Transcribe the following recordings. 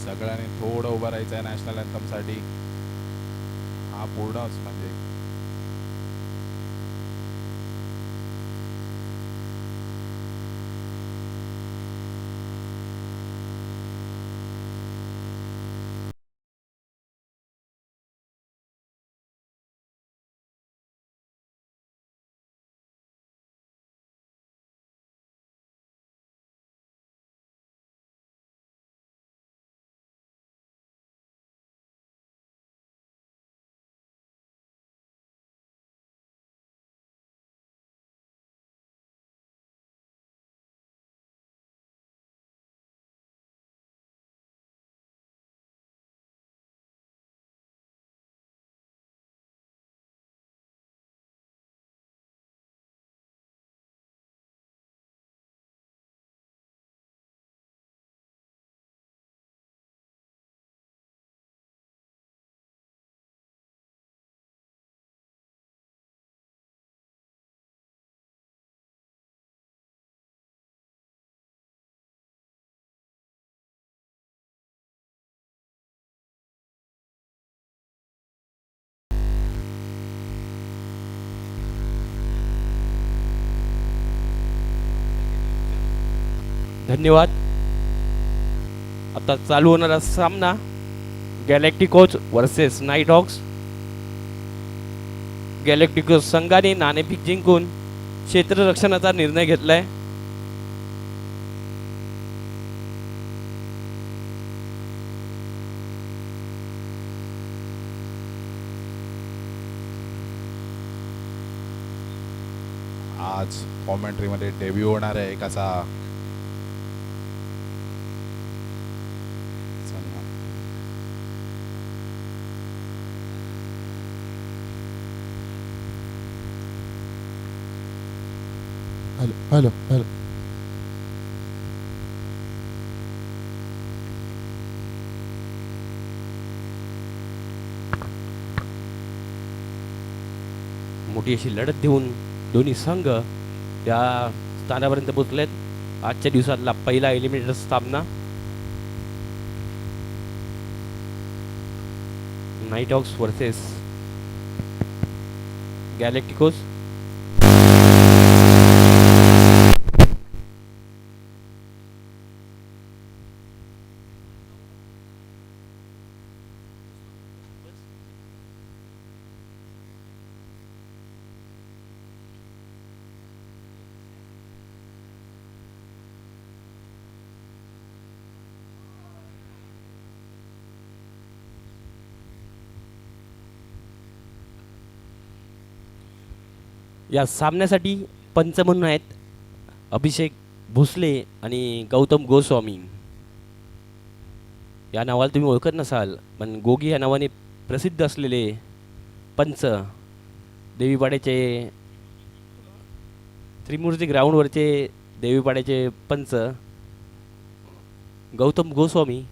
सगळ्यांनी थोडं उभं राहायचं आहे नॅशनल अँथमसाठी. हा पूर्णच म्हणजे धन्यवाद. आता चालू होणारा सामना गॅलेक्टिकोज वर्सेस नाईट हॉक्स. गॅलेक्टिकोज संघाने नाणेफेक जिंकून क्षेत्ररक्षणाचा निर्णय घेतलाय. आज कॉमेंट्रीमध्ये डेब्यू होणार आहे एक असा हॅलो हॅलो हॅलो. मोठी अशी लढत देऊन दोन्ही संघ त्या स्थानापर्यंत पोहोचलेत. आजच्या दिवसातला पहिला एलिमिनेटर सामना नाईट हॉक्स वर्सेस गॅलेक्टिकोस. या सामन्यासाठी पंच म्हणून आहेत अभिषेक भोसले आणि गौतम गोस्वामी. या नावाला तुम्ही ओळखत नसाल, पण गोगी या नावाने प्रसिद्ध असलेले पंच, देवीपाड्याचे त्रिमूर्ती ग्राउंडवरचे देवीपाड्याचे पंच गौतम गोस्वामी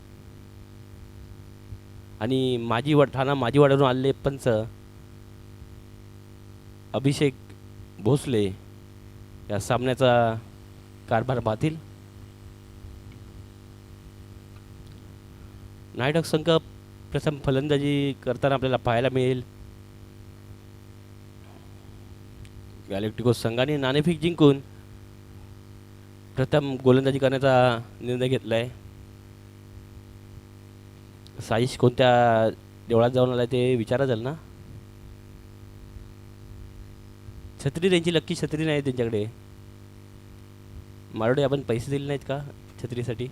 आणि ठाणा माजीवाड्यावरून आलेले पंच अभिषेक भोसले या सामन्याचा कारभार पाहतील. नाईट हॉक्स संघ प्रथम फलंदाजी करताना आपल्याला पाहायला मिळेल. गॅलेक्टिकोस संघाने नाणेफेक जिंकून प्रथम गोलंदाजी करण्याचा निर्णय घेतला आहे. साईश कोणत्या देवळात जाऊन आला ते विचारा झालं ना. छत्री त्यांची लक्की छत्री नाही त्यांच्याकडे. मारोडे आपण पैसे दिले नाहीत का छत्रीसाठी?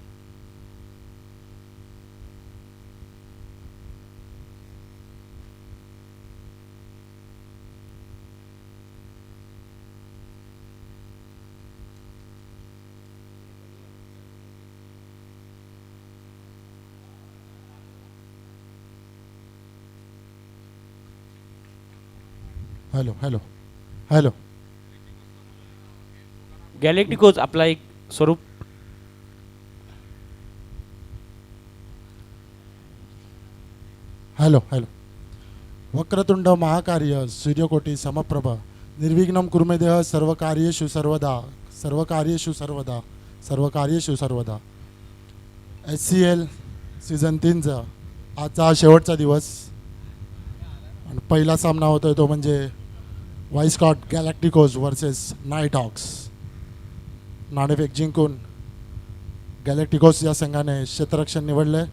Hello hello hello. गॅलेक्टिकोज आपला एक स्वरूप हॅलो हॅलो. वक्रतुंड महाकार्य सूर्यकोटी समप्रभ निर्विघ्नं कुर्मे देह सर्वकार्येषु सर्वदा सर्वकार्येषु सर्वदा सर्वकार्येषु सर्वदा. SCL सीझन 3चा आजचा हा शेवटचा दिवस आणि पहिला सामना होतोय तो म्हणजे वाईस्कॉट गॅलॅक्टिकोज वर्सेस नाईट हॉक्स. नाणेफेक जिंकून गॅलॅक्टिकोस या संघाने क्षेत्ररक्षण निवडले.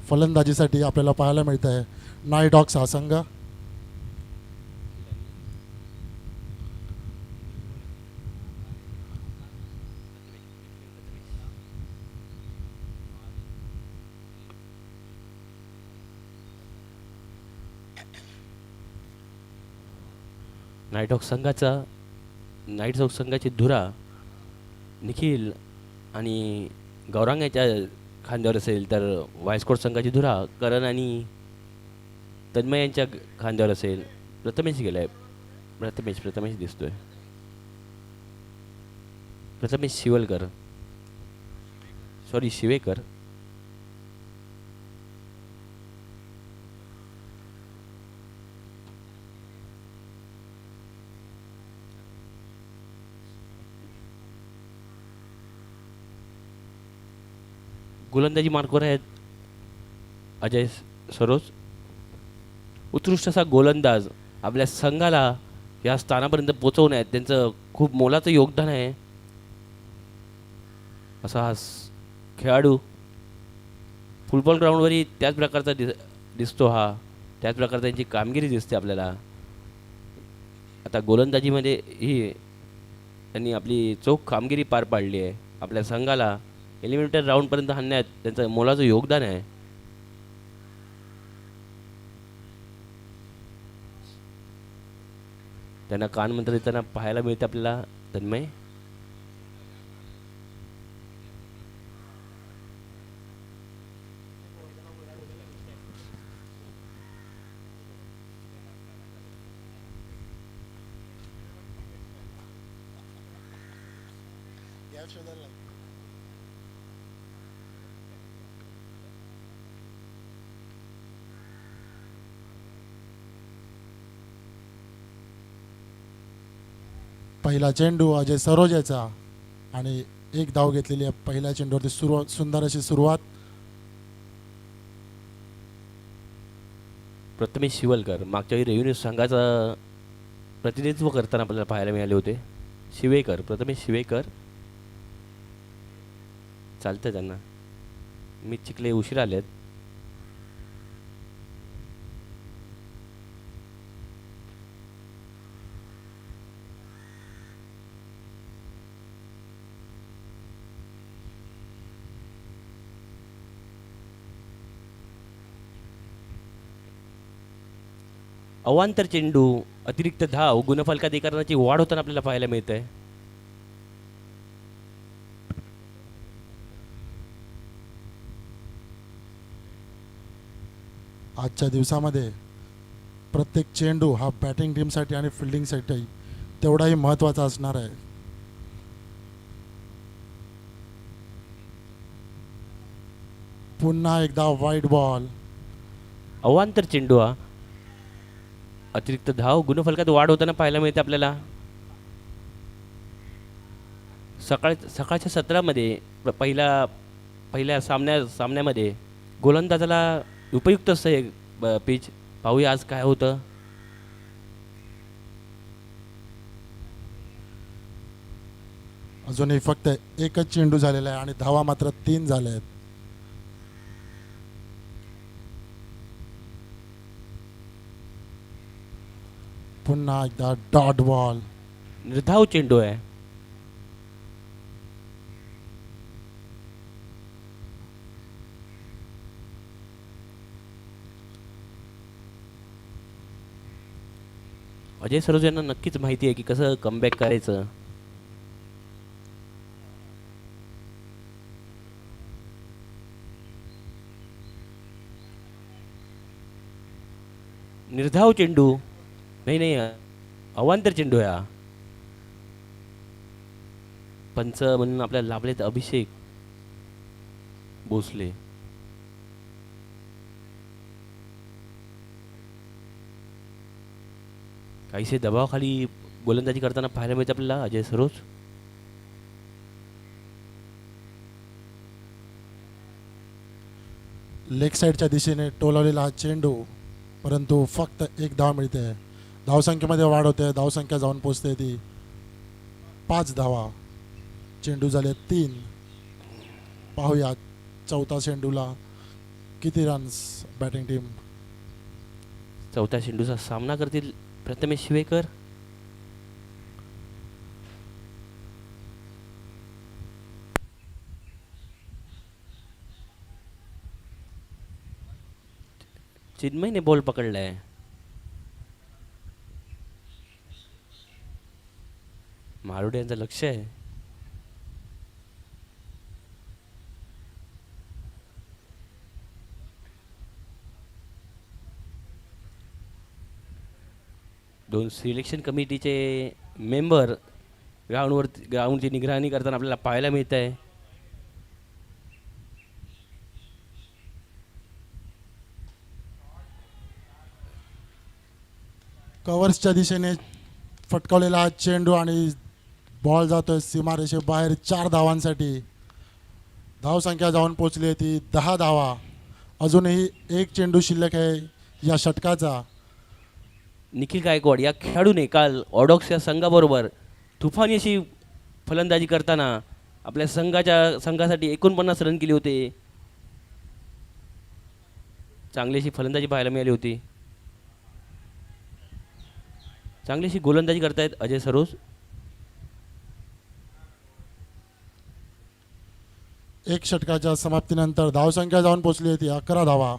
फलंदाजीसाठी आपल्याला पाहायला मिळत आहे नाईट हॉक्स हा संघ. नाईट हॉक संघाची धुरा निखिल आणि गौरांग याच्या खांद्यावर असेल, तर वायस्कोट संघाची धुरा करण आणि तन्मय यांच्या खांद्यावर असेल. प्रथमेश गेलाय. प्रथमेश दिसतोय. प्रथमेश शिवेकर. गोलंदाजी मार्कवर आहेत अजय सरोज. उत्कृष्ट असा गोलंदाज आपल्या संघाला या स्थानापर्यंत पोहोचवण्यात त्यांचं खूप मोलाचं योगदान आहे. असा हा खेळाडू फुटबॉल ग्राउंडवरही त्याच प्रकारचा दिसतो. त्याच प्रकारची त्यांची कामगिरी दिसते आपल्याला. आता गोलंदाजीमध्ये ही त्यांनी आपली चोख कामगिरी पार पाडली आहे. आपल्या संघाला एलिमिनेटर राऊंडपर्यंत आणण्यात त्यांचं मोलाचं योगदान आहे. त्यांना कानमंत्र देताना पाहायला मिळते आपल्याला तन्मय. पहिला चेंडू अजय सरोज याचा आणि एक धाव घेतलेली आहे पहिल्या चेंडूवरती. सुंदर अशी सुरुवात. प्रथमेश शिवलकर मागच्या वेळी रेव्हेन्यू संघाचं प्रतिनिधित्व करताना आपल्याला पाहायला मिळाले होते. प्रथमेश शिवेकर चालतं त्यांना. मी चिखले उशीर आलेत. अवांतर चेंडू अतिरिक्त धाव गुणफलकाधिकरणाची वाढ होताना आपल्याला पाहायला मिळत आहे. आजच्या दिवसामध्ये प्रत्येक चेंडू हा बॅटिंग टीमसाठी आणि फिल्डिंगसाठी तेवढाही महत्त्वाचा असणार आहे. पुन्हा एकदा वाईड बॉल. अवांतर चेंडू हा अतिरिक्त धाव गुणफलकात वाढ होताना पाहायला मिळते आपल्याला. सकाळच्या सत्रामध्ये पहिल्या सामन्यामध्ये गोलंदाजाला उपयुक्त असं हे पिच. पाहूया आज काय होतं. अजूनही फक्त एकच चेंडू झालेला आहे आणि धावा मात्र 3 झाल्या आहेत. पुन्हा एकदा डॉट बॉल. निर्धाव चेंडू आहे. अजय सरोज यांना नक्कीच माहिती आहे की कसं कमबॅक करायचं. निर्धाव चेंडू नाही अवांतर चेंडू आहे हा. पंच म्हणून आपल्याला लाभलेत अभिषेक भोसले. काहीसे दबावाखाली गोलंदाजी करताना पाहायला मिळते आपल्याला अजय सरोज. लेग साईडच्या दिशेने टोलवलेला हा चेंडू, परंतु फक्त एक धाव मिळते. धावसंख्येमध्ये वाढ होते. धावसंख्या जाऊन पोचते ती 5 धावा. चेंडू झाले 3. पाहूया चौथा चेंडूला किती रन्स बॅटिंग टीम. चौथ्या चेंडूचा सामना करतील प्रथमेश शिवेकर. चिन्मयने बॉल पकडलाय. मारुडे यांचं लक्ष आहे. दोन सिलेक्शन कमिटीचे मेंबर ग्राउंडची निगराणी करताना आपल्याला पाहायला मिळत आहे. कव्हर्सच्या दिशेने फटकावलेला हा चेंडू आणि बॉल जातोय सीमारेषेबाहेर 4 धावांसाठी. धावसंख्या जाऊन पोचली आहे ती 10 धावा. अजूनही एक चेंडू शिल्लक आहे या षटकाचा. निखिल गायकवाड या खेळाडूने काल ऑडॉक्स या संघाबरोबर तुफानी अशी फलंदाजी करताना आपल्या संघासाठी 49 रन केले होते. चांगली अशी फलंदाजी पाहायला मिळाली होती. चांगली अशी गोलंदाजी करतायत अजय सरोज. एक षटकाच्या समाप्तीनंतर धावसंख्या जाऊन पोचली होती 11 धावा.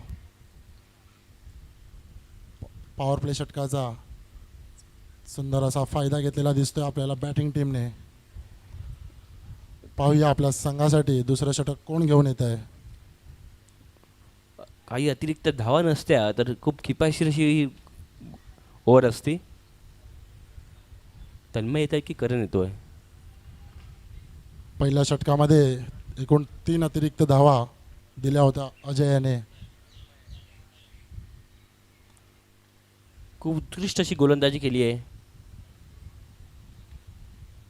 पॉवर प्ले षटकाचा सुंदर असा फायदा घेतलेला दिसतोय आपल्याला बॅटिंग टीमने. पाहूया आपल्या संघासाठी दुसरं षटक कोण घेऊन येत आहे. काही अतिरिक्त धावा नसत्या तर खूप किफायतशीर अशी ओव्हर असती. तन्मय येत आहे की करण येतोय. पहिल्या षटकामध्ये एकूण 3 अतिरिक्त धावा दिल्या होत्या अजय याने. खूप उत्कृष्ट अशी गोलंदाजी केली आहे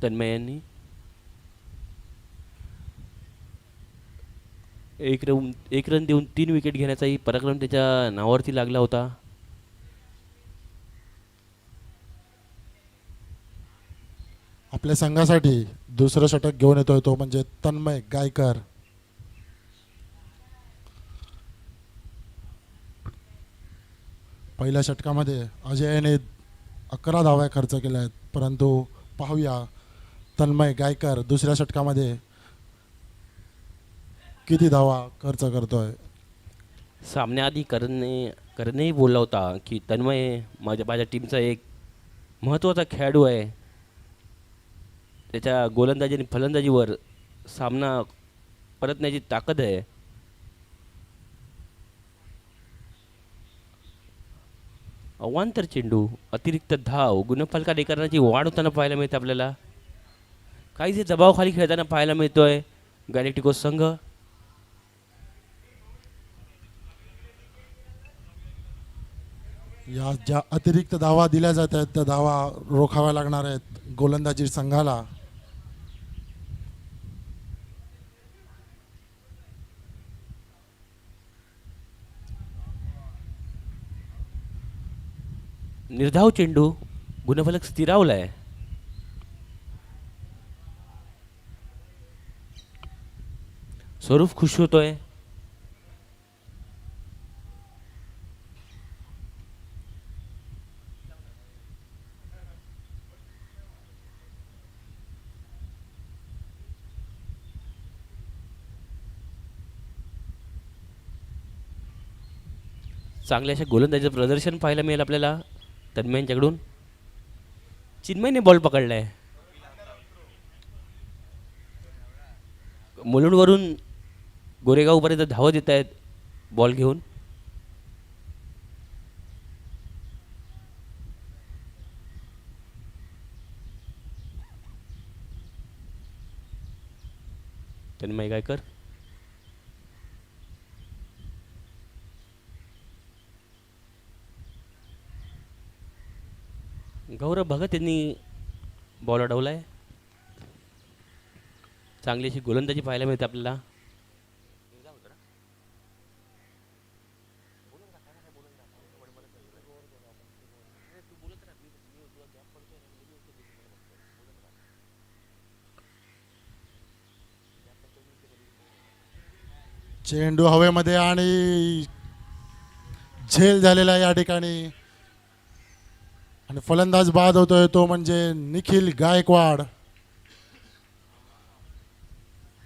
तन्मय यांनी. एक रन देऊन 3 विकेट घेण्याचाही पराक्रम त्याच्या नावावरती लागला होता. आपल्या संघासाठी दुसरं षटक घेऊन येतोय तो म्हणजे तन्मय गायकर. पहिल्या षटकामध्ये अजयने 11 धावा खर्च केल्या आहेत, परंतु पाहूया तन्मय गायकर दुसऱ्या षटकामध्ये किती धावा खर्च करतोय. सामन्याआधी करणेही बोलला होता की तन्मय माझ्या टीमचा एक महत्त्वाचा खेळाडू आहे. त्याच्या गोलंदाजी आणि फलंदाजीवर सामना परतण्याची ताकद आहे. अवांतर चेंडू, अतिरिक्त धाव, गुणफलकाधिकरणाची वाढ होताना पाहायला मिळते आपल्याला. काहीसे दबावाखाली खेळताना पाहायला मिळतोय गॅलेक्टिकोस संघ. या ज्या अतिरिक्त धावा दिल्या जात आहेत त्या धावा रोखाव्या लागणार आहेत गोलंदाजी संघाला. निर्धाव चेंडू, गुणफलक स्थिरावलाय. स्वरूप खुश होतोय. चांगल्या अशा गोलंदाजीचं प्रदर्शन पाहायला मिळेल आपल्याला तन्मय यांच्याकडून. चिन्मयने बॉल पकडलाय. मुलुंडवरून गोरेगावपर्यंत धावत येत आहेत बॉल घेऊन. तन्मय गायकर. गौरव भगत यांनी बॉल अडवलाय. चांगली अशी गोलंदाजी पाहायला मिळते आपल्याला. चेंडू हवेमध्ये आणि झेल झालेला आहे या ठिकाणी. आणि फलंदाज बाद होतोय तो म्हणजे निखिल गायकवाड.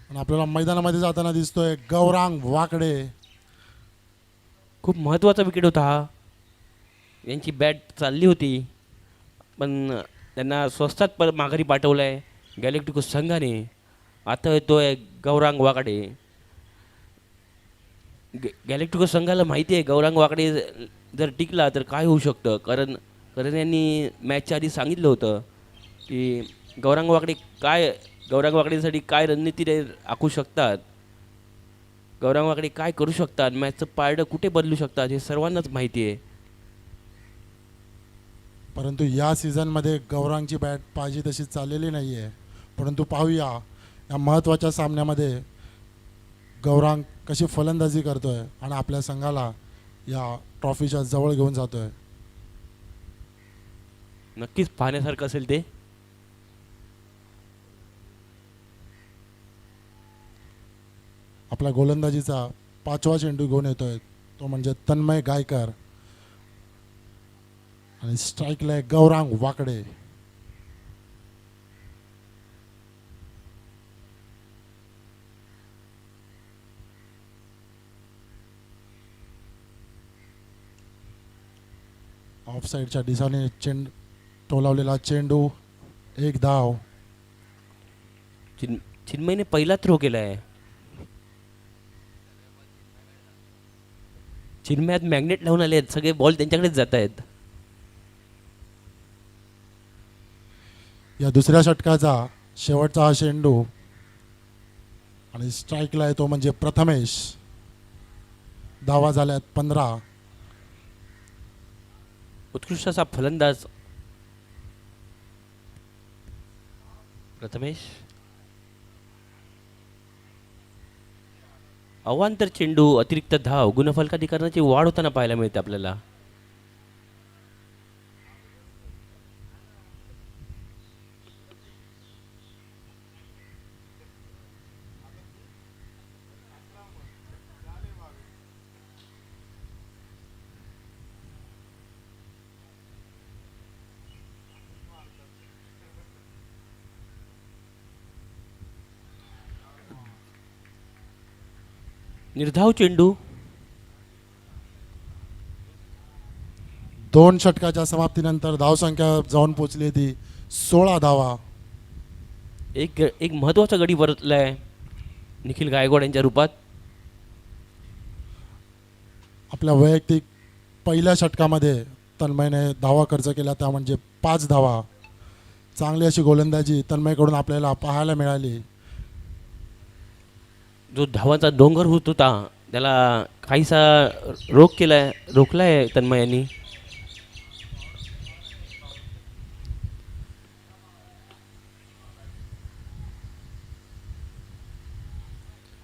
आणि आपल्याला मैदानामध्ये जाताना दिसतोय गौरांग वाकडे. खूप महत्त्वाचा विकेट होता हा. यांची बॅट चालली होती पण त्यांना स्वस्तात माघारी पाठवलं आहे गॅलेक्टिको संघाने. आता येतोय गौरांग वाकडे. गॅलेक्टिको संघाला माहिती आहे गौरांग वाकडे जर टिकला तर काय होऊ शकतं. कारण कारण यांनी मॅचच्या आधी सांगितलं होतं की गौरांग वाकडेसाठी काय रणनीती आखू शकतात, गौरांग वाकडे काय करू शकतात, मॅचचं पारडं कुठे बदलू शकतात हे सर्वांनाच माहिती आहे. परंतु या सीझनमध्ये गौरांगची बॅट पाहिजे तशी चाललेली नाही आहे. परंतु पाहूया या महत्त्वाच्या सामन्यामध्ये गौरांग कशी फलंदाजी करतोय आणि आपल्या संघाला या ट्रॉफीच्या जवळ घेऊन जातोय. नक्कीच पाहण्यासारखं असेल ते. आपल्या गोलंदाजीचा 5वा चेंडू घेऊन येतोय तो म्हणजे तन्मय गायकर. आणि स्ट्राईकला आहे गौरांग वाकडे. ऑफ साईडच्या दिशेने टोलावलेला चेंडू, एक धाव. चिन्मयने पहिला थ्रो केला आहे. चिन्मयात मॅग्नेट लावून आले आहेत, सगळे बॉल त्यांच्याकडेच जात आहेत. या दुसऱ्या षटकाचा शेवटचा हा चेंडू आणि स्ट्राईकला आहे तो म्हणजे प्रथमेश. धावा झाल्यात 15. उत्कृष्ट असा फलंदाज प्रथमेश. अवांतर चेंडू, अतिरिक्त धाव, गुणफलकाधिकरणाची वाढ होताना पाहायला मिळते आपल्याला. निर्धाव चेंडू. 2 षटकाच्या समाप्तीनंतर धावसंख्या जाऊन पोहोचली ती 16 धावा. एक महत्त्वाचा गडी परतलाय निखिल गायकवाड यांच्या रूपात. आपल्या वैयक्तिक पहिल्या षटकामध्ये तन्मयने धावा खर्च केला त्या म्हणजे 5 धावा. चांगली अशी गोलंदाजी तन्मयकडून आपल्याला पाहायला मिळाली. जो धावांचा डोंगर होत होता त्याला काहीसा रोखलाय तन्मय यांनी.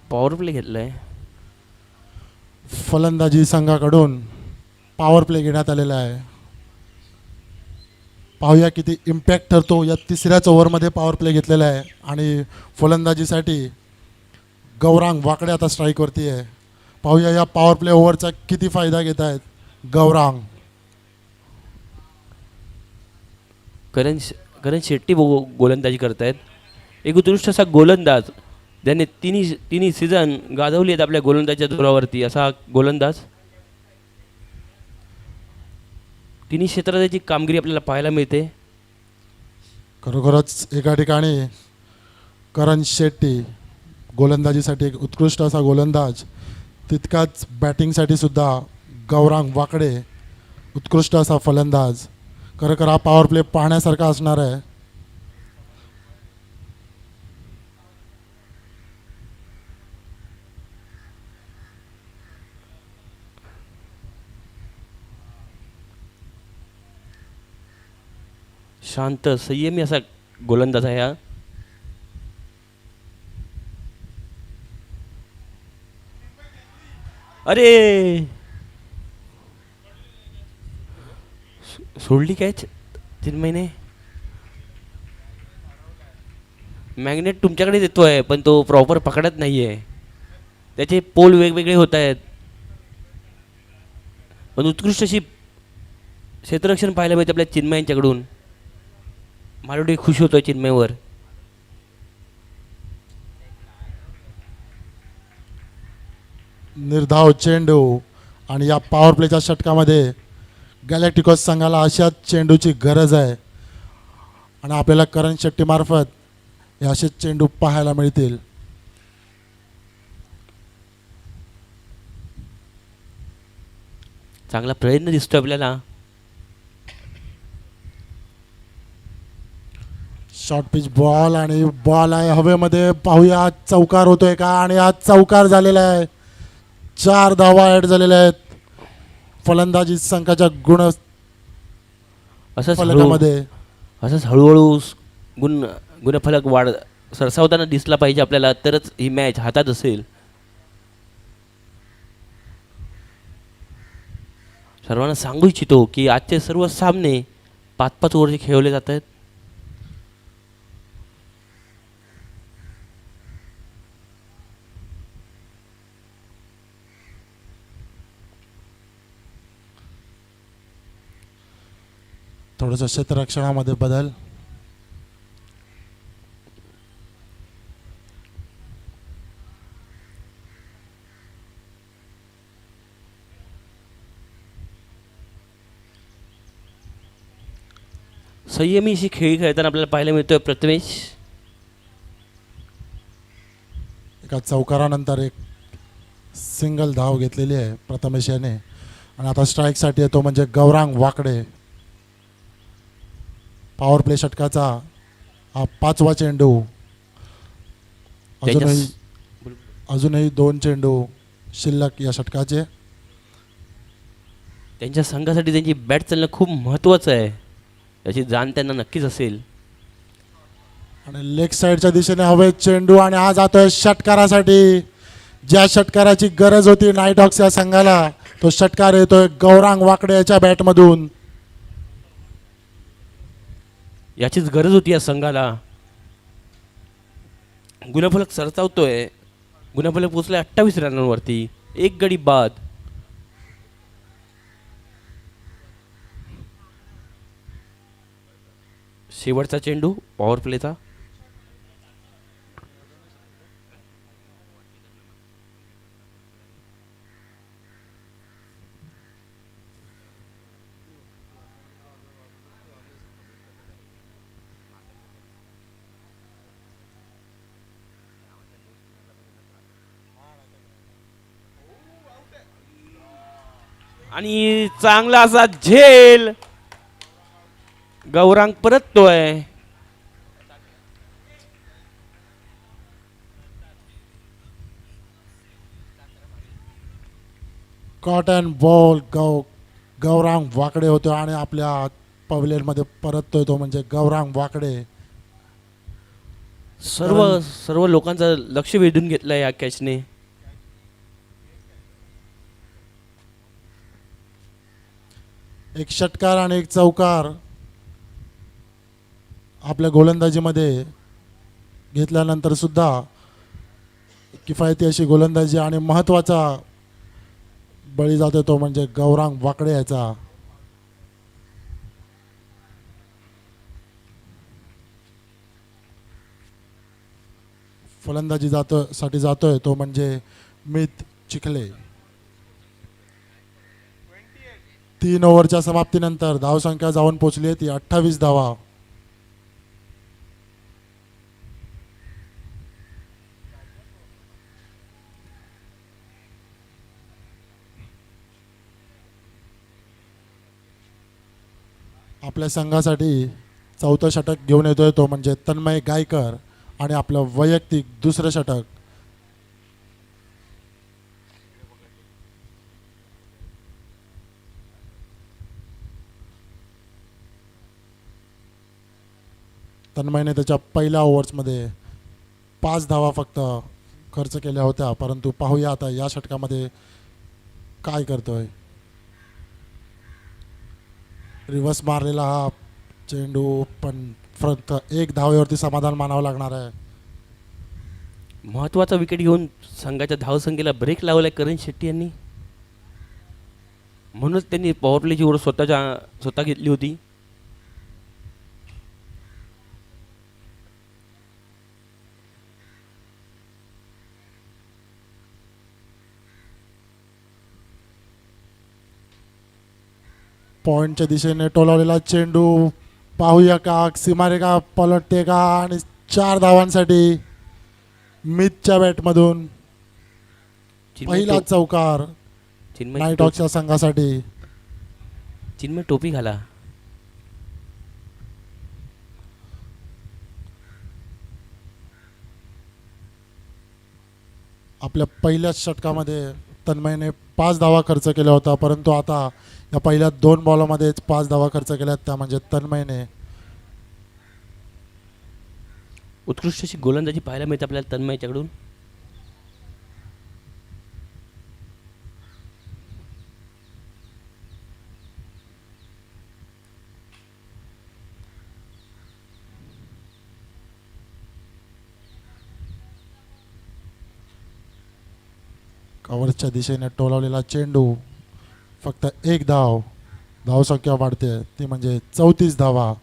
पॉवर प्ले घेतलाय. फलंदाजी संघाकडून पॉवर प्ले घेण्यात आलेला आहे. पाहूया किती इम्पॅक्ट ठरतो. या 3ऱ्याच ओव्हरमध्ये पॉवर प्ले घेतलेला आहे आणि फलंदाजीसाठी गौरांग वाकडे आता स्ट्राईकवरती आहे. पाहूया या पॉवर प्ले ओव्हरचा किती फायदा घेत आहेत गौरांग. करण शेट्टी गोलंदाजी करतायत. एक उत्कृष्ट असा गोलंदाज ज्याने तिन्ही सीझन गाजवली आहेत आपल्या गोलंदाजीच्या जोरावरती असा गोलंदाज. तिन्ही क्षेत्रात त्याची कामगिरी आपल्याला पाहायला मिळते. खरोखरच एका ठिकाणी करण शेट्टी गोलंदाजीसाठी एक उत्कृष्ट असा गोलंदाज, तितकाच बॅटिंगसाठी सुद्धा गौरांग वाकडे उत्कृष्ट असा फलंदाज. खरोखर हा पॉवर प्ले पाहण्यासारखा असणार आहे. शांत संयमी असा गोलंदाज आहे हा. अरे सोडली कॅच चिन्मयने. मॅग्नेट तुमच्याकडेच येतोय पण तो प्रॉपर पकडत नाहीये. त्याचे पोल वेगवेगळे होत आहेत, पण उत्कृष्ट अशी क्षेत्ररक्षण पाहायला मिळते आपल्या चिन्मय यांच्याकडून. मारुडी खुश होतोय चिन्मयवर. निर्धाव चेंडू आणि या पॉवर प्लेच्या षटकामध्ये गॅलेक्टिकोस संघाला अशाच चेंडूची गरज आहे आणि आपल्याला करण शेट्टीमार्फत हे असेच चेंडू पाहायला मिळतील. चांगला प्रयत्न दिसतोय आपल्याला. शॉर्ट पिच बॉल आणि बॉल आहे हवेमध्ये. पाहूया चौकार होतोय का, आणि आज चौकार झालेला आहे. 4 धावा ॲड झालेल्या आहेत. फलंदाजी संघाच्या असंच फलकामध्ये असंच हळूहळू गुणफलक सरसावताना दिसला पाहिजे आपल्याला, तरच ही मॅच हातात असेल. सर्वांना सांगू इच्छितो की आजचे सर्व सामने 5-5 ओव्हरचे खेळवले जात आहेत. थोडंसं क्षेत्ररक्षणामध्ये बदल. संयमी अशी खेळी खेळताना आपल्याला पाहायला मिळतोय प्रथमेश. एका चौकारानंतर एक सिंगल धाव घेतलेली आहे प्रथमेश याने, आणि आता स्ट्राईकसाठी येतो म्हणजे गौरांग वाकडे. पॉवर प्ले षटकाचा हा 5वा चेंडू. अजूनही 2 चेंडू शिल्लक या षटकाचे. त्यांच्या संघासाठी त्यांची बॅट चालणं खूप महत्त्वाचं आहे, याची जाण त्यांना नक्कीच असेल. आणि लेग साईडच्या दिशेने हवे चेंडू, आणि हा जातोय षटकारासाठी. ज्या षटकाराची गरज होती नाईट हॉक्स या संघाला, तो षटकार येतोय गौरांग वाकडे याच्या बॅटमधून. याचीच गरज होती या संघाला. गुणफलक सरसावतोय. गुणफलक पोचलाय 28 रनांवरती. 1 गडी बाद. शेवटचा चेंडू पॉवर प्लेचा. आणि चांगला असा झेल. गौरांग परततोय. कॉटन बॉल गौरांग वाकडे होतो आणि आपल्या पवेलियनमध्ये परततोय तो म्हणजे गौरांग वाकडे. सर्व लोकांचं लक्ष वेधून घेतलंय या कॅचने. एक षटकार आणि एक चौकार आपल्या गोलंदाजीमध्ये घेतल्यानंतर सुद्धा किफायती अशी गोलंदाजी आणि महत्त्वाचा बळी जातो तो म्हणजे गौरांग वाकडे याचा. फलंदाजी साठी जातोय तो म्हणजे मित चिखले. 3 ओव्हरच्या समाप्तीनंतर धावसंख्या जाऊन पोहोचली आहे ती 28 धावा. आपल्या संघासाठी 4थं षटक घेऊन येतोय तो म्हणजे तन्मय गायकर, आणि आपलं वैयक्तिक 2रं षटक. तन्मयने त्याच्या पहिल्या ओव्हर्समध्ये 5 धावा फक्त खर्च केल्या होत्या, परंतु पाहूया आता या षटकामध्ये काय करतोय. रिव्हर्स मारलेला हा चेंडू, पण फक्त 1 धावेवरती समाधान मानावं लागणार आहे. महत्त्वाचा विकेट घेऊन संघाच्या धावसंख्येला ब्रेक लावलाय करण शेट्टी यांनी. म्हणूनच त्यांनी पॉवर प्लेची ओव्हर स्वतः घेतली होती. पॉईंटच्या दिशेने टोलावलेला चेंडू पाहूया का सीमारेखा पलटते का. आणि 4 धावांसाठी मितच्या बॅटमधून पहिला चौकार नाईट हॉक्सच्या संघासाठी. चिन्मय टोपी घाला. आपल्या पहिल्याच षटकामध्ये तन्मयने 5 धावा खर्च केला होता, परंतु आता या पहिल्या 2 बॉलमध्येच 5 धावा खर्च केल्यात. त्या म्हणजे तन्मयने. उत्कृष्ट अशी गोलंदाजी पाहायला मिळते आपल्याला तन्मयच्याकडून. कव्हरच्या दिशेने टोलावलेला चेंडू. फक्त 1 धाव. धावसंख्या वाढते ती म्हणजे 34 धावा.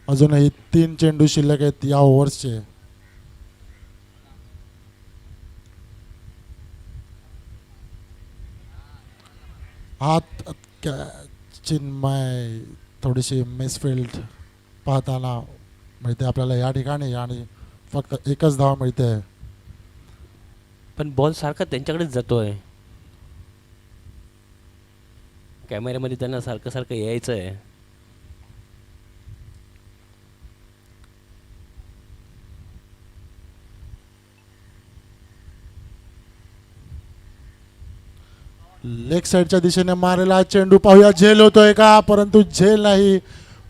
अजूनही 3 चेंडू शिल्लक आहेत या ओव्हर्सचे. हात चिन्मय थोडीशी मिसफिल्ड पाहताना मिळते आपल्याला या ठिकाणी आणि फक्त 1च धाव मिळते. पण बॉल सारखा त्यांच्याकडेच जातोय. कॅमेऱ्यामध्ये त्यांना सारखं सारखं यायचं आहे. लेग साईडच्या दिशेने मारलेला चेंडू पाहूया झेल होतोय का, परंतु झेल नाही.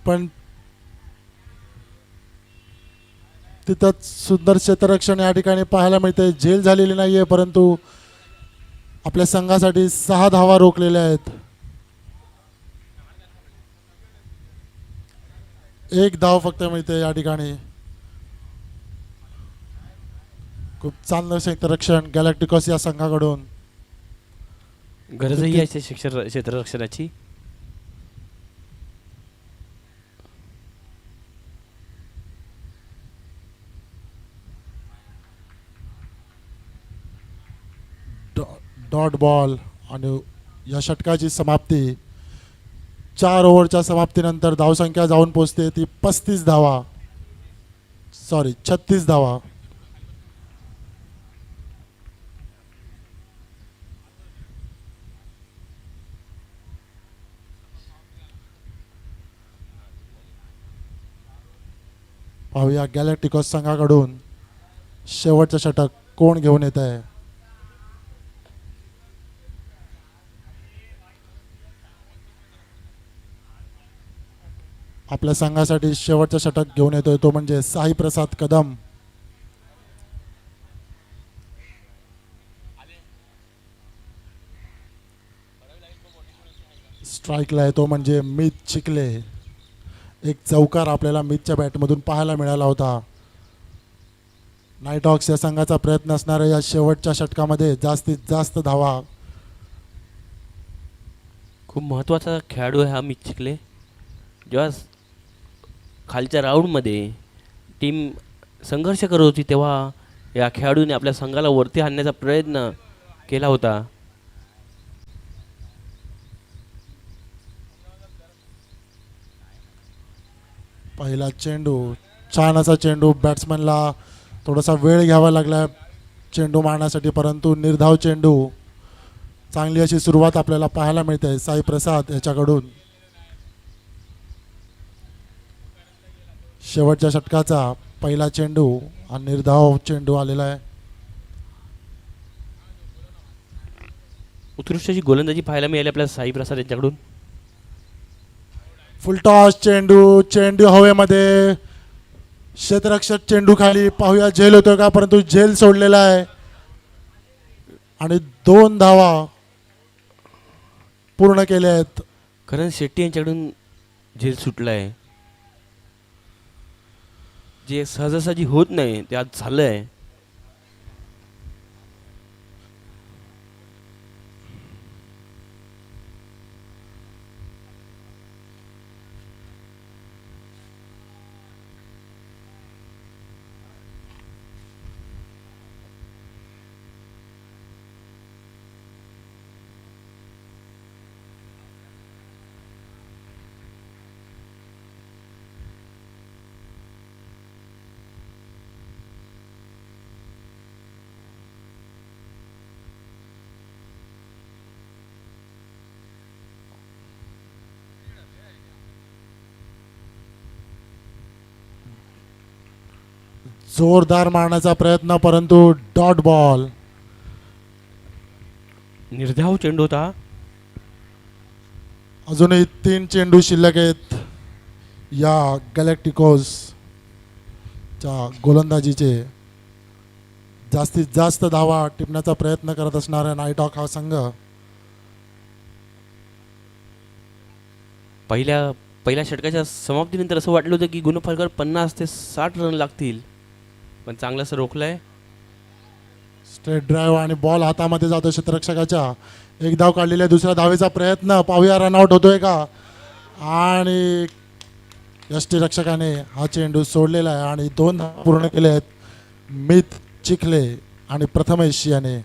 पण तिथंच सुंदर क्षेत्ररक्षण या ठिकाणी पाहायला मिळते. झेल झालेली नाहीये, परंतु आपल्या संघासाठी 6 धावा रोखलेल्या आहेत. 1 धाव फक्त मिळते या ठिकाणी. खूप चांगलं क्षेत्ररक्षण गॅलेक्टिकोस या संघाकडून. गरजही आहे क्षेत्ररक्षणाची. डॉट बॉल आणि या षटकाची समाप्ती. 4 ओव्हरच्या समाप्तीनंतर धावसंख्या जाऊन पोहोचते ती 36 धावा. 36 धावा. पाहूया गॅलेक्टिकोस संघाकडून शेवटचं षटक कोण घेऊन येत आहे. आपल्या संघासाठी शेवटचं षटक घेऊन येतोय तो म्हणजे साई प्रसाद कदम. स्ट्राईकला आहे तो म्हणजे मित चिखले. एक चौकार आपल्याला मितच्या बॅटमधून पाहायला मिळाला होता. नाईट हॉक्स या संघाचा प्रयत्न असणाऱ्या या शेवटच्या षटकामध्ये जास्तीत जास्त धावा. खूप महत्त्वाचा खेळाडू आहे हा मित चिखले. जेव्हा खालच्या राऊंडमध्ये टीम संघर्ष करत होती तेव्हा या खेळाडूने आपल्या संघाला वरती आणण्याचा प्रयत्न केला होता. पहिला चेंडू छान असा चेंडू. बॅट्समनला थोडासा वेळ घ्यावा लागला चेंडू मारण्यासाठी, परंतु निर्धाव चेंडू. चांगली अशी सुरुवात आपल्याला पाहायला मिळते साई प्रसाद याच्याकडून. शेवटच्या षटकाचा पहिला चेंडू आणि निर्धाव चेंडू आलेला आहे. उत्कृष्ट अशी गोलंदाजी पाहायला मिळाली आपल्याला साई प्रसाद यांच्याकडून. फुलटॉस चेंडू. चेंडू हवेमध्ये. क्षेत्ररक्षक चेंडू खाली. पाहूया झेल होतोय का, परंतु झेल सोडलेला आहे आणि 2 धावा पूर्ण केल्या आहेत. करण शेट्टी यांच्याकडून झेल सुटला आहे. जे सहजासहजी होत नाही ते आज झालं आहे. जोरदार मारण्याचा प्रयत्न परंतु डॉट बॉल. निर्धाव चेंडू होता. अजूनही 3 चेंडू शिल्लक आहेत या गॅलेक्टिकोजच्या गोलंदाजीचे. जास्तीत जास्त धावा टिपण्याचा प्रयत्न करत असणारा नाईटहॉक हा संघ पहिल्या षटकाच्या समाप्तीनंतर असं वाटलं होतं की गुणफलकर 50 ते 60 रन लागतील, पण चांगलं असं रोखलंय. स्ट्रेट ड्राईव्ह आणि बॉल हातामध्ये जातो क्षेत्ररक्षकाच्या. एक धाव काढलेल्या दुसऱ्या धावेचा प्रयत्न, पाहूया रनआउट होतोय का. आणि यष्टीरक्षकाने हा चेंडू सोडलेला आहे आणि 2 धावा पूर्ण केले आहेत मित चिखले आणि प्रथमेश याने.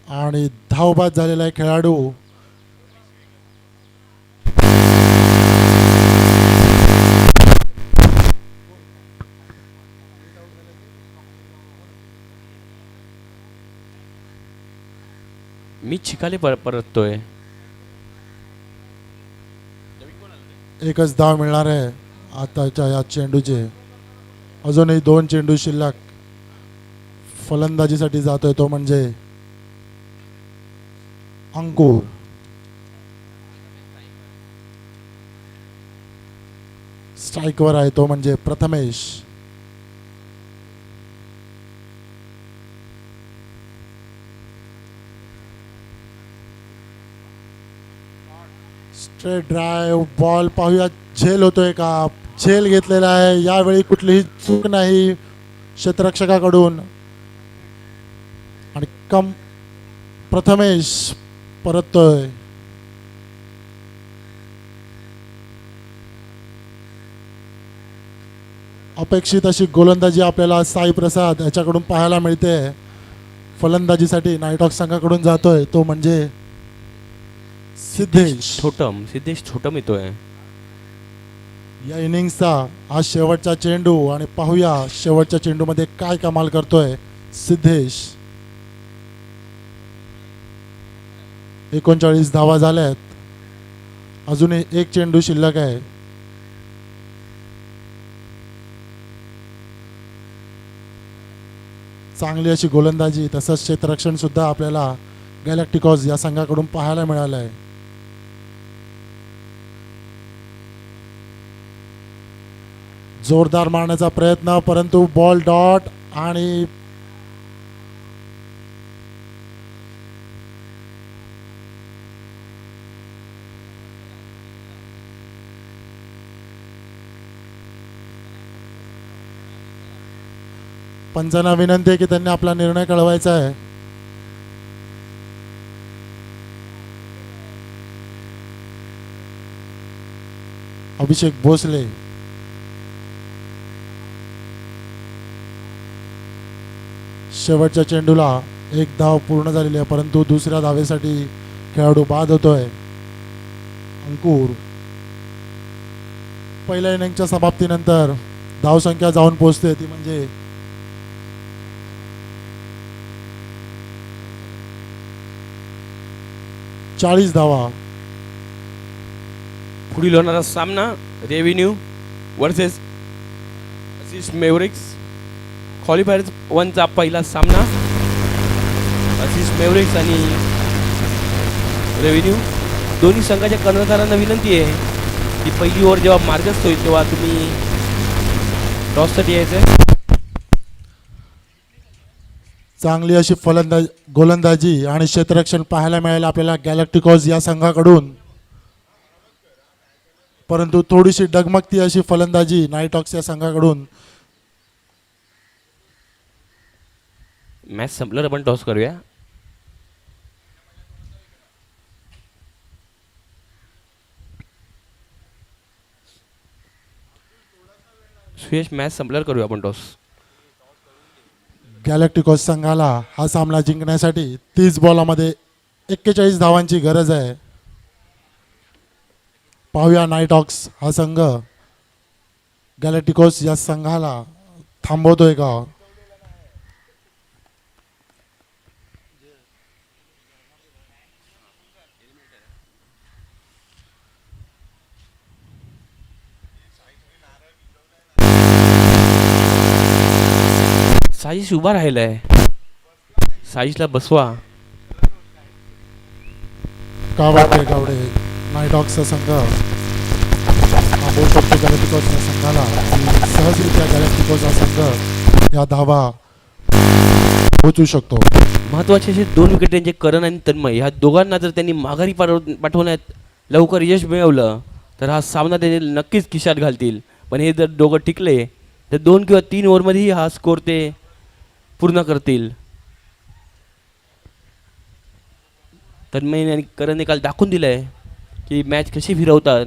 आणि धावबाद झालेला आहे खेळाडू. मी चिकाले परततोय. एकच धाव मिळणार आहे आताच्या या चेंडूचे. अजूनही 2 चेंडू शिल्लक. फलंदाजीसाठी जातोय तो म्हणजे अंकुर. स्ट्राईकवर आहे तो म्हणजे प्रथमेश. स्ट्रेट ड्राईव्ह बॉल, पाहूया झेल होतोय का. झेल घेतलेला आहे यावेळी, कुठलीही चूक नाही क्षेत्ररक्षकाकडून. आणि प्रथमेश परततोय. अपेक्षित अशी गोलंदाजी आपल्याला साई प्रसाद याच्याकडून पाहायला मिळते. फलंदाजीसाठी नाईटहॉक संघाकडून जातोय तो म्हणजे सिद्धेश छोटम येतोय. या इनिंग्सचा हा शेवटचा चेंडू आणि पाहूया शेवटच्या चेंडूमध्ये काय कमाल करतोय सिद्धेश. 39 धावा झाल्यात. अजूनही 1 चेंडू शिल्लक आहे. चांगली अशी गोलंदाजी तसंच क्षेत्ररक्षण सुद्धा आपल्याला गॅलेक्टिकॉज या संघाकडून पाहायला मिळालं आहे. जोरदार मारण्याचा प्रयत्न परंतु बॉल डॉट. आणि पंचांना विनंती आहे की त्यांनी आपला निर्णय कळवायचा आहे. अभिषेक भोसले. शेवटच्या चेंडूला 1 धाव पूर्ण झालेली आहे परंतु दुसऱ्या धावेसाठी खेळाडू बाद होतोय. अंकुर पहिल्या इनिंगच्या समाप्तीनंतर धावसंख्या जाऊन पोहोचते ती म्हणजे 40 धावा. पुढील होणारा सामना रेव्हेन्यू वर्सेस असिस मेवरिक्स. क्वालिफायर 1चा पहिला सामना असिस मेवरिक्स आणि रेव्हेन्यू. दोन्ही संघाच्या कर्णधारांना विनंती आहे की पहिली ओव्हर जेव्हा मार्गस्थ होईल तेव्हा तुम्ही टॉससाठी यायचं. चांगली अशी गोलंदाजी आणि क्षेत्ररक्षण पाहायला मिळेल आपल्याला गॅलेक्टिकोज या संघाकडून, परंतु थोडीशी डगमगती अशी फलंदाजी नाईटॉक्स या संघाकडून. मॅच संपल्यावर आपण टॉस करूया. सुयश, मॅच संपल्यावर करूया आपण टॉस. गॅलेक्टिकोज संघाला हा सामना जिंकण्यासाठी 30 बॉलामध्ये 41 धावांची गरज आहे. पाहूया नाईटॉक्स हा संघ गॅलेक्टिकोज या संघाला थांबवतोय का. साजिश उभा राहिलाय. साजिशला बसवा. का वाटते गावडे नाईटॉक्सचा संघ थांबवू शकतो गॅलेक्टिकोज या संघाला. सहजरित्या गॅलेक्टिकोज हा संघ या धावा पोहोचू शकतो. महत्त्वाचे असे 2 विकेट त्यांचे करण आणि तन्मय ह्या दोघांना जर त्यांनी माघारी पाठवण्यात लवकर यश मिळवलं तर हा सामना त्यांनी नक्कीच खिशात घालतील. पण हे जर दोघं टिकले तर 2 किंवा 3 ओव्हरमध्येही हा स्कोर ते पूर्ण करतील. तन्मय आणि करणने काल दाखवून दिलंय की मॅच कशी फिरवतात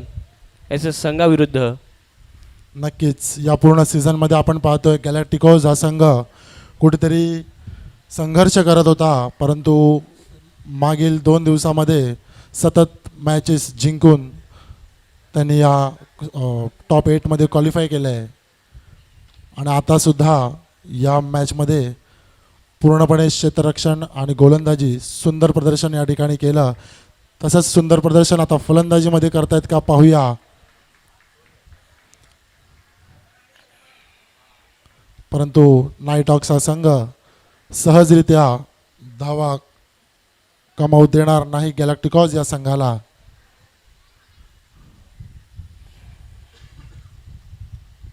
याच्या संघाविरुद्ध. नक्कीच या पूर्ण सीझनमध्ये आपण पाहतोय गॅलेक्टिकोज हा संघ कुठेतरी संघर्ष करत होता, परंतु मागील 2 दिवसामध्ये सतत मॅचेस जिंकून त्यांनी या टॉप 8मध्ये क्वालिफाय केलं आहे. आणि आतासुद्धा या मॅचमध्ये पूर्णपणे क्षेत्ररक्षण आणि गोलंदाजी सुंदर प्रदर्शन या ठिकाणी केलं. तसंच सुंदर प्रदर्शन आता फलंदाजीमध्ये करतायत का पाहूया. परंतु नाईटॉक्स हा संघ सहजरित्या धावा कमावू देणार नाही गॅलेक्टिकोज या संघाला.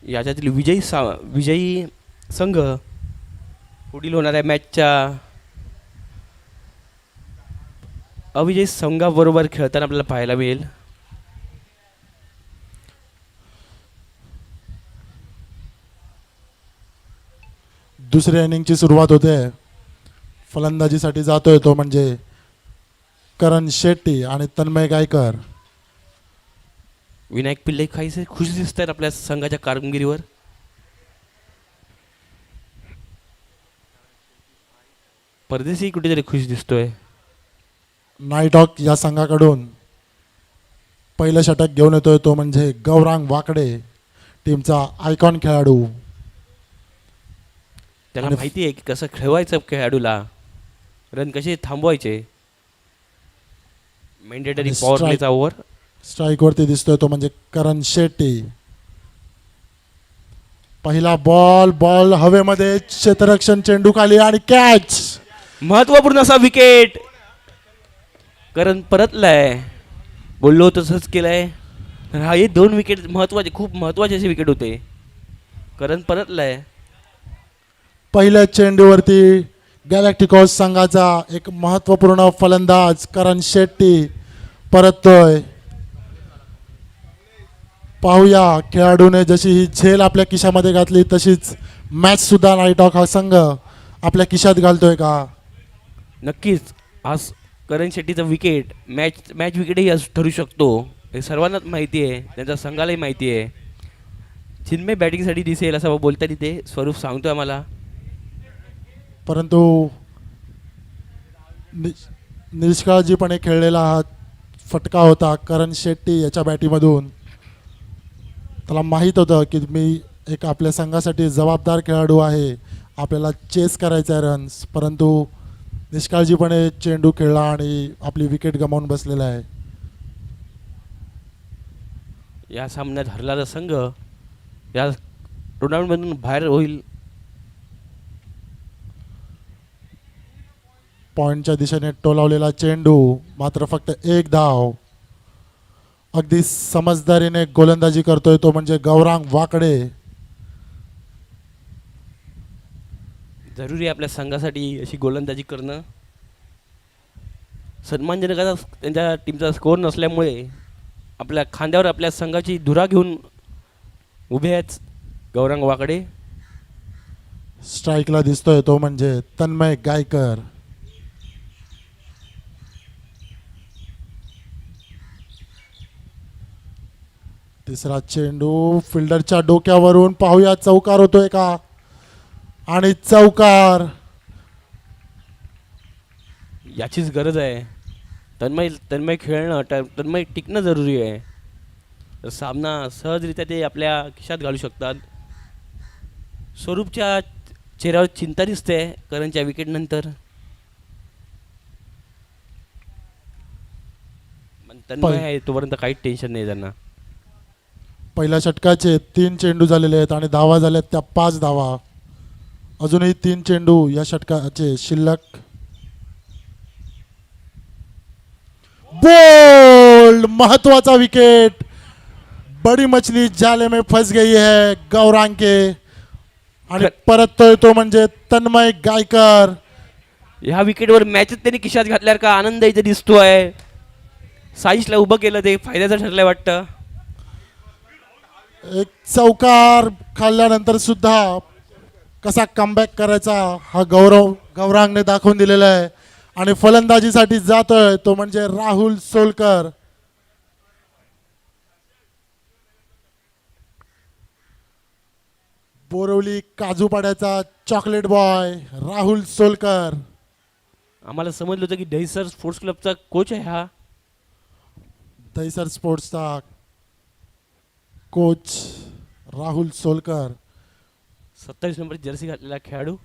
याच्यातील विजयी संघ पुढील होणाऱ्या मॅचच्या अविजयी संघाबरोबर खेळताना आपल्याला पाहायला मिळेल. दुसऱ्या इनिंगची सुरुवात होते. फलंदाजीसाठी जातोय तो म्हणजे करण शेट्टी आणि तन्मय गायकर. विनायक पिल्ले काहीसे खुश दिसत आहेत आपल्या संघाच्या कामगिरीवर. परदेशी कुठेतरी खुश दिसतोय. नाईटॉक या संघाकडून पहिलं षटक घेऊन येतोय तो म्हणजे गौरांग वाकडे, टीमचा आयकॉन खेळाडू. त्याला माहिती आहे की कसं खेळवायचं खेळाडूला, रन कसे थांबवायचे. मॅन्डेटरी पॉवर प्लेचा ओव्हर. स्ट्राईकवरती दिसतोय तो म्हणजे करण शेट्टी. पहिला बॉल हवेमध्ये, क्षेत्ररक्षण चेंडू खाली आणि कॅच. महत्वपूर्ण असा विकेट. करण परतलाय. बोललो तसंच केलंय. हा हे 2 विकेट महत्वाचे, खूप महत्वाचे असे विकेट होते. करण परतलाय. पहिल्या चेंडूवरती गॅलेक्टिकोज संघाचा एक महत्त्वपूर्ण फलंदाज करण शेट्टी परततोय. पाहूया खेळाडूने जशी ही झेल आपल्या खिशामध्ये घातली तशीच मॅच सुद्धा नाईटॉक हा संघ आपल्या खिशात घालतोय का. नक्कीच आज करण शेट्टीचा विकेट मॅच विकेटही आज ठरू शकतो. हे सर्वांनाच माहिती आहे, त्यांच्या संघालाही माहिती आहे. चिन्मय बॅटिंगसाठी दिसेल असं बोलता तिथे स्वरूप सांगतोय आम्हाला. परंतु निष्काळजीपणे खेळलेला हा फटका होता करण शेट्टी याच्या बॅटीमधून. त्याला माहीत होतं की मी एक आपल्या संघासाठी जबाबदार खेळाडू आहे, आपल्याला चेस करायचा आहे रन्स, परंतु निष्काळजीपणे चेंडू खेळला आणि आपली विकेट गमावून बसलेला आहे. या सामन्यात हरलेला संघ या टुर्नामेंटमधून बाहेर होईल. पॉईंटच्या दिशेने टोलावलेला चेंडू, मात्र फक्त 1 धाव. अगदी समजदारीने गोलंदाजी करतोय तो म्हणजे गौरांग वाकडे. जरुरी आहे आपल्या संघासाठी अशी गोलंदाजी करणं. सन्मानजनक असा त्यांच्या टीमचा स्कोअर नसल्यामुळे आपल्या खांद्यावर आपल्या संघाची धुरा घेऊन उभे आहेत गौरांग वाकडे. स्ट्राईकला दिसतोय तो म्हणजे तन्मय गायकर. तिसरा चेंडू फिल्डरच्या डोक्यावरून पाहूया चौकार होतोय का. आणि चौकार. याचीच गरज आहे. तन्मय खेळणं तन्मय टिकणं जरुरी आहे. तर सामना सहजरित्या ते आपल्या खिशात घालू शकतात. स्वरूपच्या चेहऱ्यावर चिंता दिसते करणच्या विकेटनंतर. पण तन्मय आहे तोपर्यंत काहीच टेन्शन नाही त्यांना. पहिल्या षटकाचे 3 चेंडू झालेले आहेत आणि धावा झाल्यात त्या 5 धावा. अजूनही 3 चेंडू या षटकाचे शिल्लक. बोल्ड महत्वाचा विकेट. बड़ी मछली जाले में फंस गई है गौरांग के. आणि परततोय तो म्हणजे तन्मय गायकर. ह्या विकेटवर मॅचच त्यांनी खिशात घातल्यावर का आनंद इथे दिसतोय. साईशला उभं केलं ते फायद्याचं ठरलंय वाटतं. एक चौकार खाल्ल्यानंतर सुद्धा कसा कमबॅक करायचा हा गौरांगने दाखवून दिलेला आहे. आणि फलंदाजीसाठी जातोय तो म्हणजे राहुल सोलकर. बोरवली काजूपाड्याचा चॉकलेट बॉय राहुल सोलकर. आम्हाला समजलं होतं की दहिसर स्पोर्ट्स क्लबचा कोच आहे हा. दहिसर स्पोर्ट्सचा coach Rahul Solkar. 27 number jersey घातलेला खेळाडू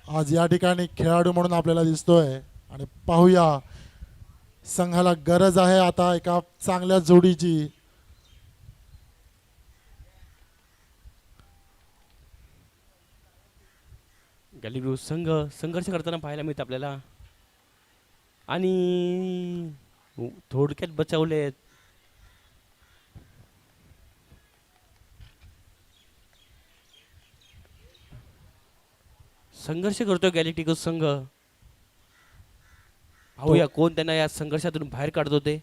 आज या ठिकाणी खेळाडू म्हणून आपल्याला दिसतोय. आणि पाहूया संघाला गरज आहे आता एका चांगल्या जोडीची. गॅलिब्रो संघ संघर्ष करताना पाहायला मिळतं आपल्याला. आणि थोडक्यात बचावले. संघर्ष करतोय गॅलेक्टिकोस संघ. पाहूया कोण त्यांना या संघर्षातून बाहेर काढतो ते.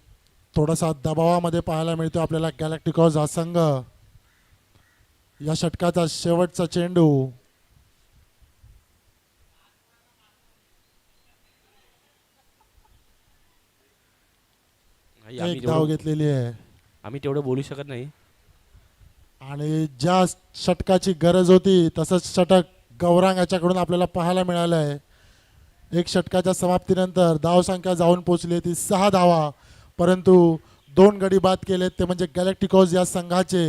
थोडासा दबावामध्ये पाहायला मिळतो आपल्याला गॅलेक्टिकॉज हा संघ. या षटकाचा शेवटचा चेंडू. एक धाव घेतलेली आहे. आम्ही तेवढं बोलू शकत नाही. आणि ज्या षटकाची गरज होती तसंच षटक गौरांग याच्याकडून आपल्याला पाहायला मिळालं आहे. एक षटकाच्या समाप्तीनंतर धावसंख्या जाऊन पोहोचली ती 6 धावा. परंतु 2 गडी बाद केलेत ते म्हणजे गॅलेक्टिकोज या संघाचे.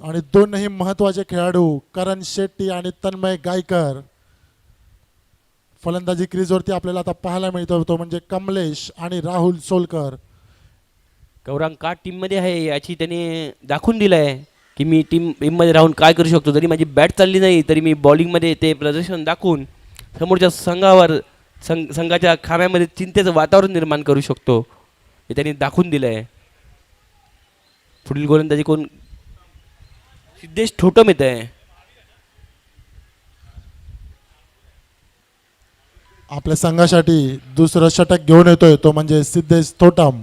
आणि दोनही महत्त्वाचे खेळाडू करण शेट्टी आणि तन्मय गायकर. फलंदाजी क्रीजवरती आपल्याला आता पाहायला मिळतो तो म्हणजे कमलेश आणि राहुल सोलकर. गौरांग का टीममध्ये आहे याची त्याने दाखवून दिलं आहे की मी टीममध्ये राहून काय करू शकतो. जरी माझी बॅट चालली नाही तरी मी बॉलिंगमध्ये ते प्रदर्शन दाखवून समोरच्या संघावर संघाच्या खाम्यामध्ये चिंतेचं वातावरण निर्माण करू शकतो हे त्यांनी दाखवून दिलं आहे. पुढील गोलंदाजी कोण. सिद्धेश ठोटम येत आहे. आपल्या संघासाठी दुसरं षटक घेऊन येतोय तो म्हणजे सिद्धेश थोटम.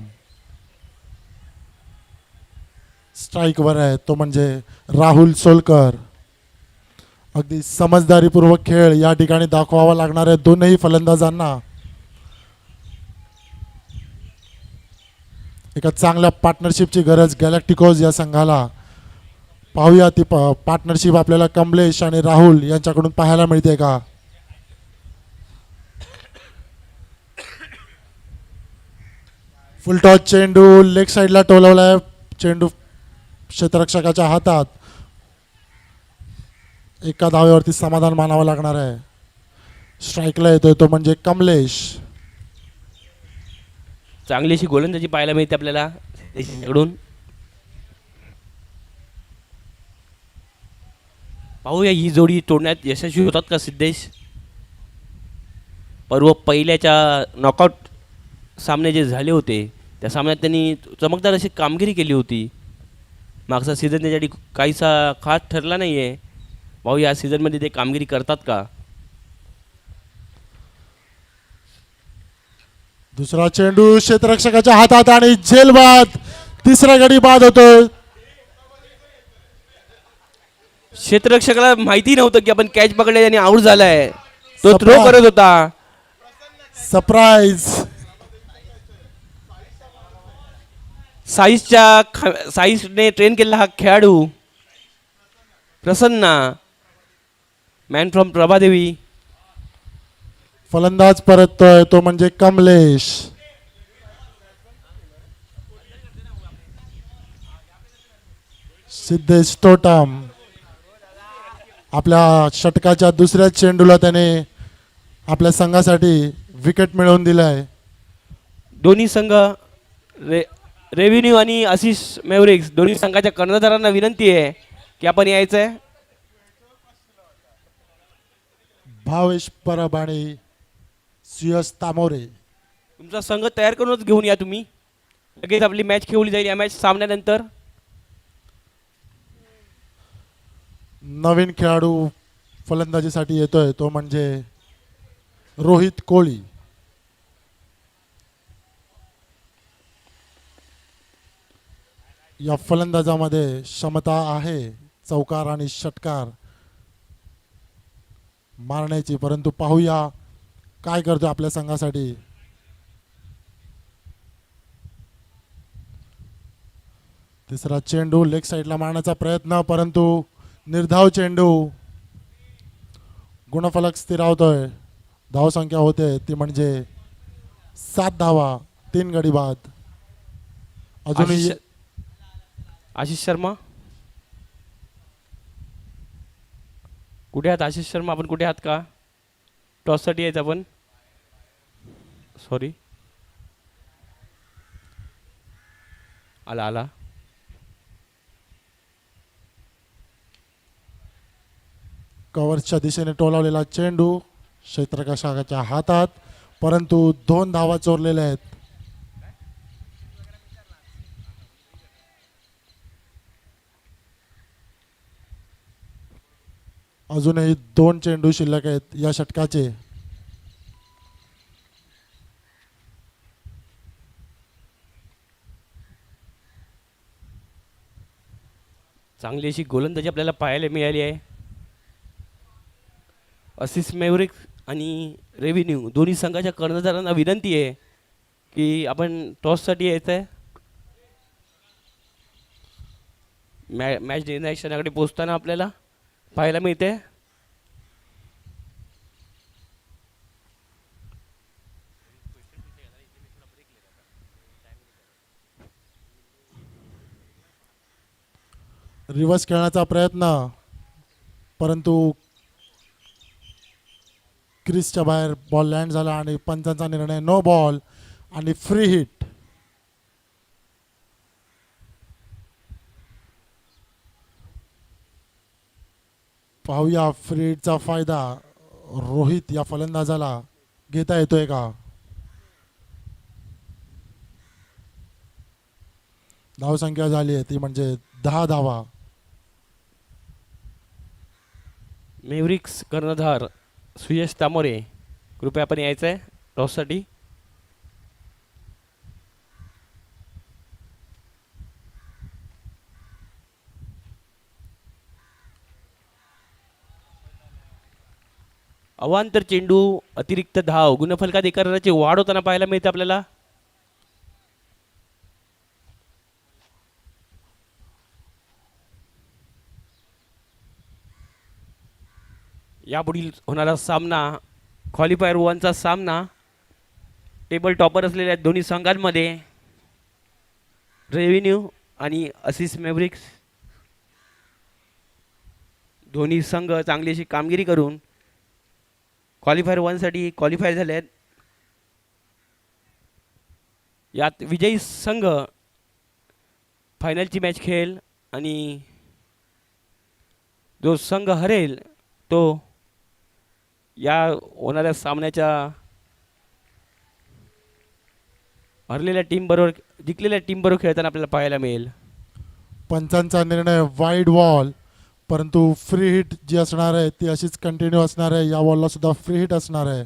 स्ट्राईकवर आहे तो म्हणजे राहुल सोलकर. अगदी समजदारीपूर्वक खेळ या ठिकाणी दाखवावा लागणार आहे दोनही फलंदाजांना. एका चांगल्या पार्टनरशिपची गरज गॅलेक्टिकोज या संघाला. पाहूया ती पार्टनरशिप आपल्याला कमलेश आणि राहुल यांच्याकडून पाहायला मिळते का. फुलटॉस चेंडू लेग साईडला टोलवलाय. चेंडू क्षेत्ररक्षकाच्या हातात. एका धावेवरती समाधान मानावं लागणार आहे. स्ट्राईकला येतोय तो म्हणजे कमलेश. चांगली अशी गोलंदाजी पाहायला मिळते आपल्याला सिद्धेशकडून. पाहूया ही जोडी तोडण्यात यशस्वी होतात का सिद्धेश. पहिल्याच्या नॉकआउट सामने जे झाले होते त्या सामन्यात त्यांनी चमकदार अशी कामगिरी केली होती. मागचा सीझन त्याच्यासाठी काहीसा खास ठरला नाही आहे. भाऊ या सीझनमध्ये ते कामगिरी करतात का. दुसरा चेंडू क्षेत्ररक्षकाच्या हातात आणि झेल बाद. तिसरा गडी बाद होतोय. क्षेत्ररक्षकाला माहिती नव्हतं की आपण कॅच पकडले आणि आऊट झालाय. तो थ्रो सप्रा- करत होता. सरप्राईज. साईसने ट्रेन केलेला हा खेळाडू प्रसन्ना, मॅन फ्रॉम प्रभादेवी. फलंदाज परततोय तो म्हणजे कमलेश. सिद्धेश तोटाम आपल्या षटकाच्या दुसऱ्या चेंडूला त्याने आपल्या संघासाठी विकेट मिळवून दिलाय. दोन्ही संघ रेव्हेन्यू आणि आशिष मेवरिक्स दोन्ही संघाच्या कर्णधारांना विनंती आहे की आपण यायचंय. भावेश परब आणि सुयश तामोरे. तुमचा संघ तयार करूनच घेऊन या तुम्ही. लगेच आपली मॅच खेळली जाईल. या मॅच सामन्यानंतर नवीन खेळाडू फलंदाजीसाठी येतोय तो म्हणजे रोहित कोळी. या फलंदाजामध्ये क्षमता आहे चौकार आणि षटकार मारण्याची, परंतु पाहूया काय करतो आपल्या संघासाठी. तिसरा चेंडू लेग साईडला मारण्याचा प्रयत्न, परंतु निर्धाव चेंडू. गुणफलक स्थिरावतोय. धावसंख्या होते ती म्हणजे 7 धावा, 3 गडी बाद. अजूनही आशिष शर्मा कुठे आहात? आशिष शर्मा आपण कुठे आहात का? टॉससाठी यायचं आपण. सॉरी, आला आला. कव्हर्सच्या दिशेने टोलावलेला चेंडू क्षेत्ररक्षकाच्या हातात, परंतु 2 धावा चोरलेल्या आहेत. अजूनही 2 चेंडू शिल्लक आहेत या षटकाचे. चांगली अशी गोलंदाजी आपल्याला पाहायला मिळाली आहे. असिस मेवरिक्स आणि रेव्हेन्यू दोन्ही संघाच्या कर्णधारांना विनंती आहे की आपण टॉससाठी यायचं आहे. मॅच निर्णयाकडे पोहोचताना आपल्याला पाहायला मिळते. रिव्हर्स खेळण्याचा प्रयत्न, परंतु क्रिसच्या बाहेर बॉल लँड झाला आणि पंचांचा निर्णय नो बॉल आणि फ्री हिट. पाहूया फ्री हिटचा फायदा रोहित या फलंदाजाला घेता येतोय का. धावसंख्या झाली आहे ती म्हणजे 10 धावा. मेवरिक्स कर्णधार सुयश तामोरे, कृपया आपण यायचं आहे टॉससाठी. अवांतर चेंडू, अतिरिक्त धाव, गुणफलकाधिकाराची वाढ होताना पाहायला मिळते आपल्याला. यापुढील होणारा सामना क्वालिफायर 1चा सामना टेबल टॉपर असलेल्या दोन्ही संघांमध्ये रेव्हेन्यू आणि असिस मेवरिक्स. दोन्ही संघ चांगली अशी कामगिरी करून क्वालिफायर 1साठी क्वालिफाय झाले आहेत. यात विजयी संघ फायनलची मॅच खेळेल आणि जो संघ हरेल तो या होणाऱ्या सामन्याच्या हरलेल्या टीम बरोबर जिंकलेल्या टीम बरोबर खेळताना आपल्याला पाहायला मिळेल. पंचांचा निर्णय वाईड बॉल, परंतु फ्री हिट जी असणार आहे ती अशीच कंटिन्यू असणार आहे. या बॉलला सुद्धा फ्री हिट असणार आहे.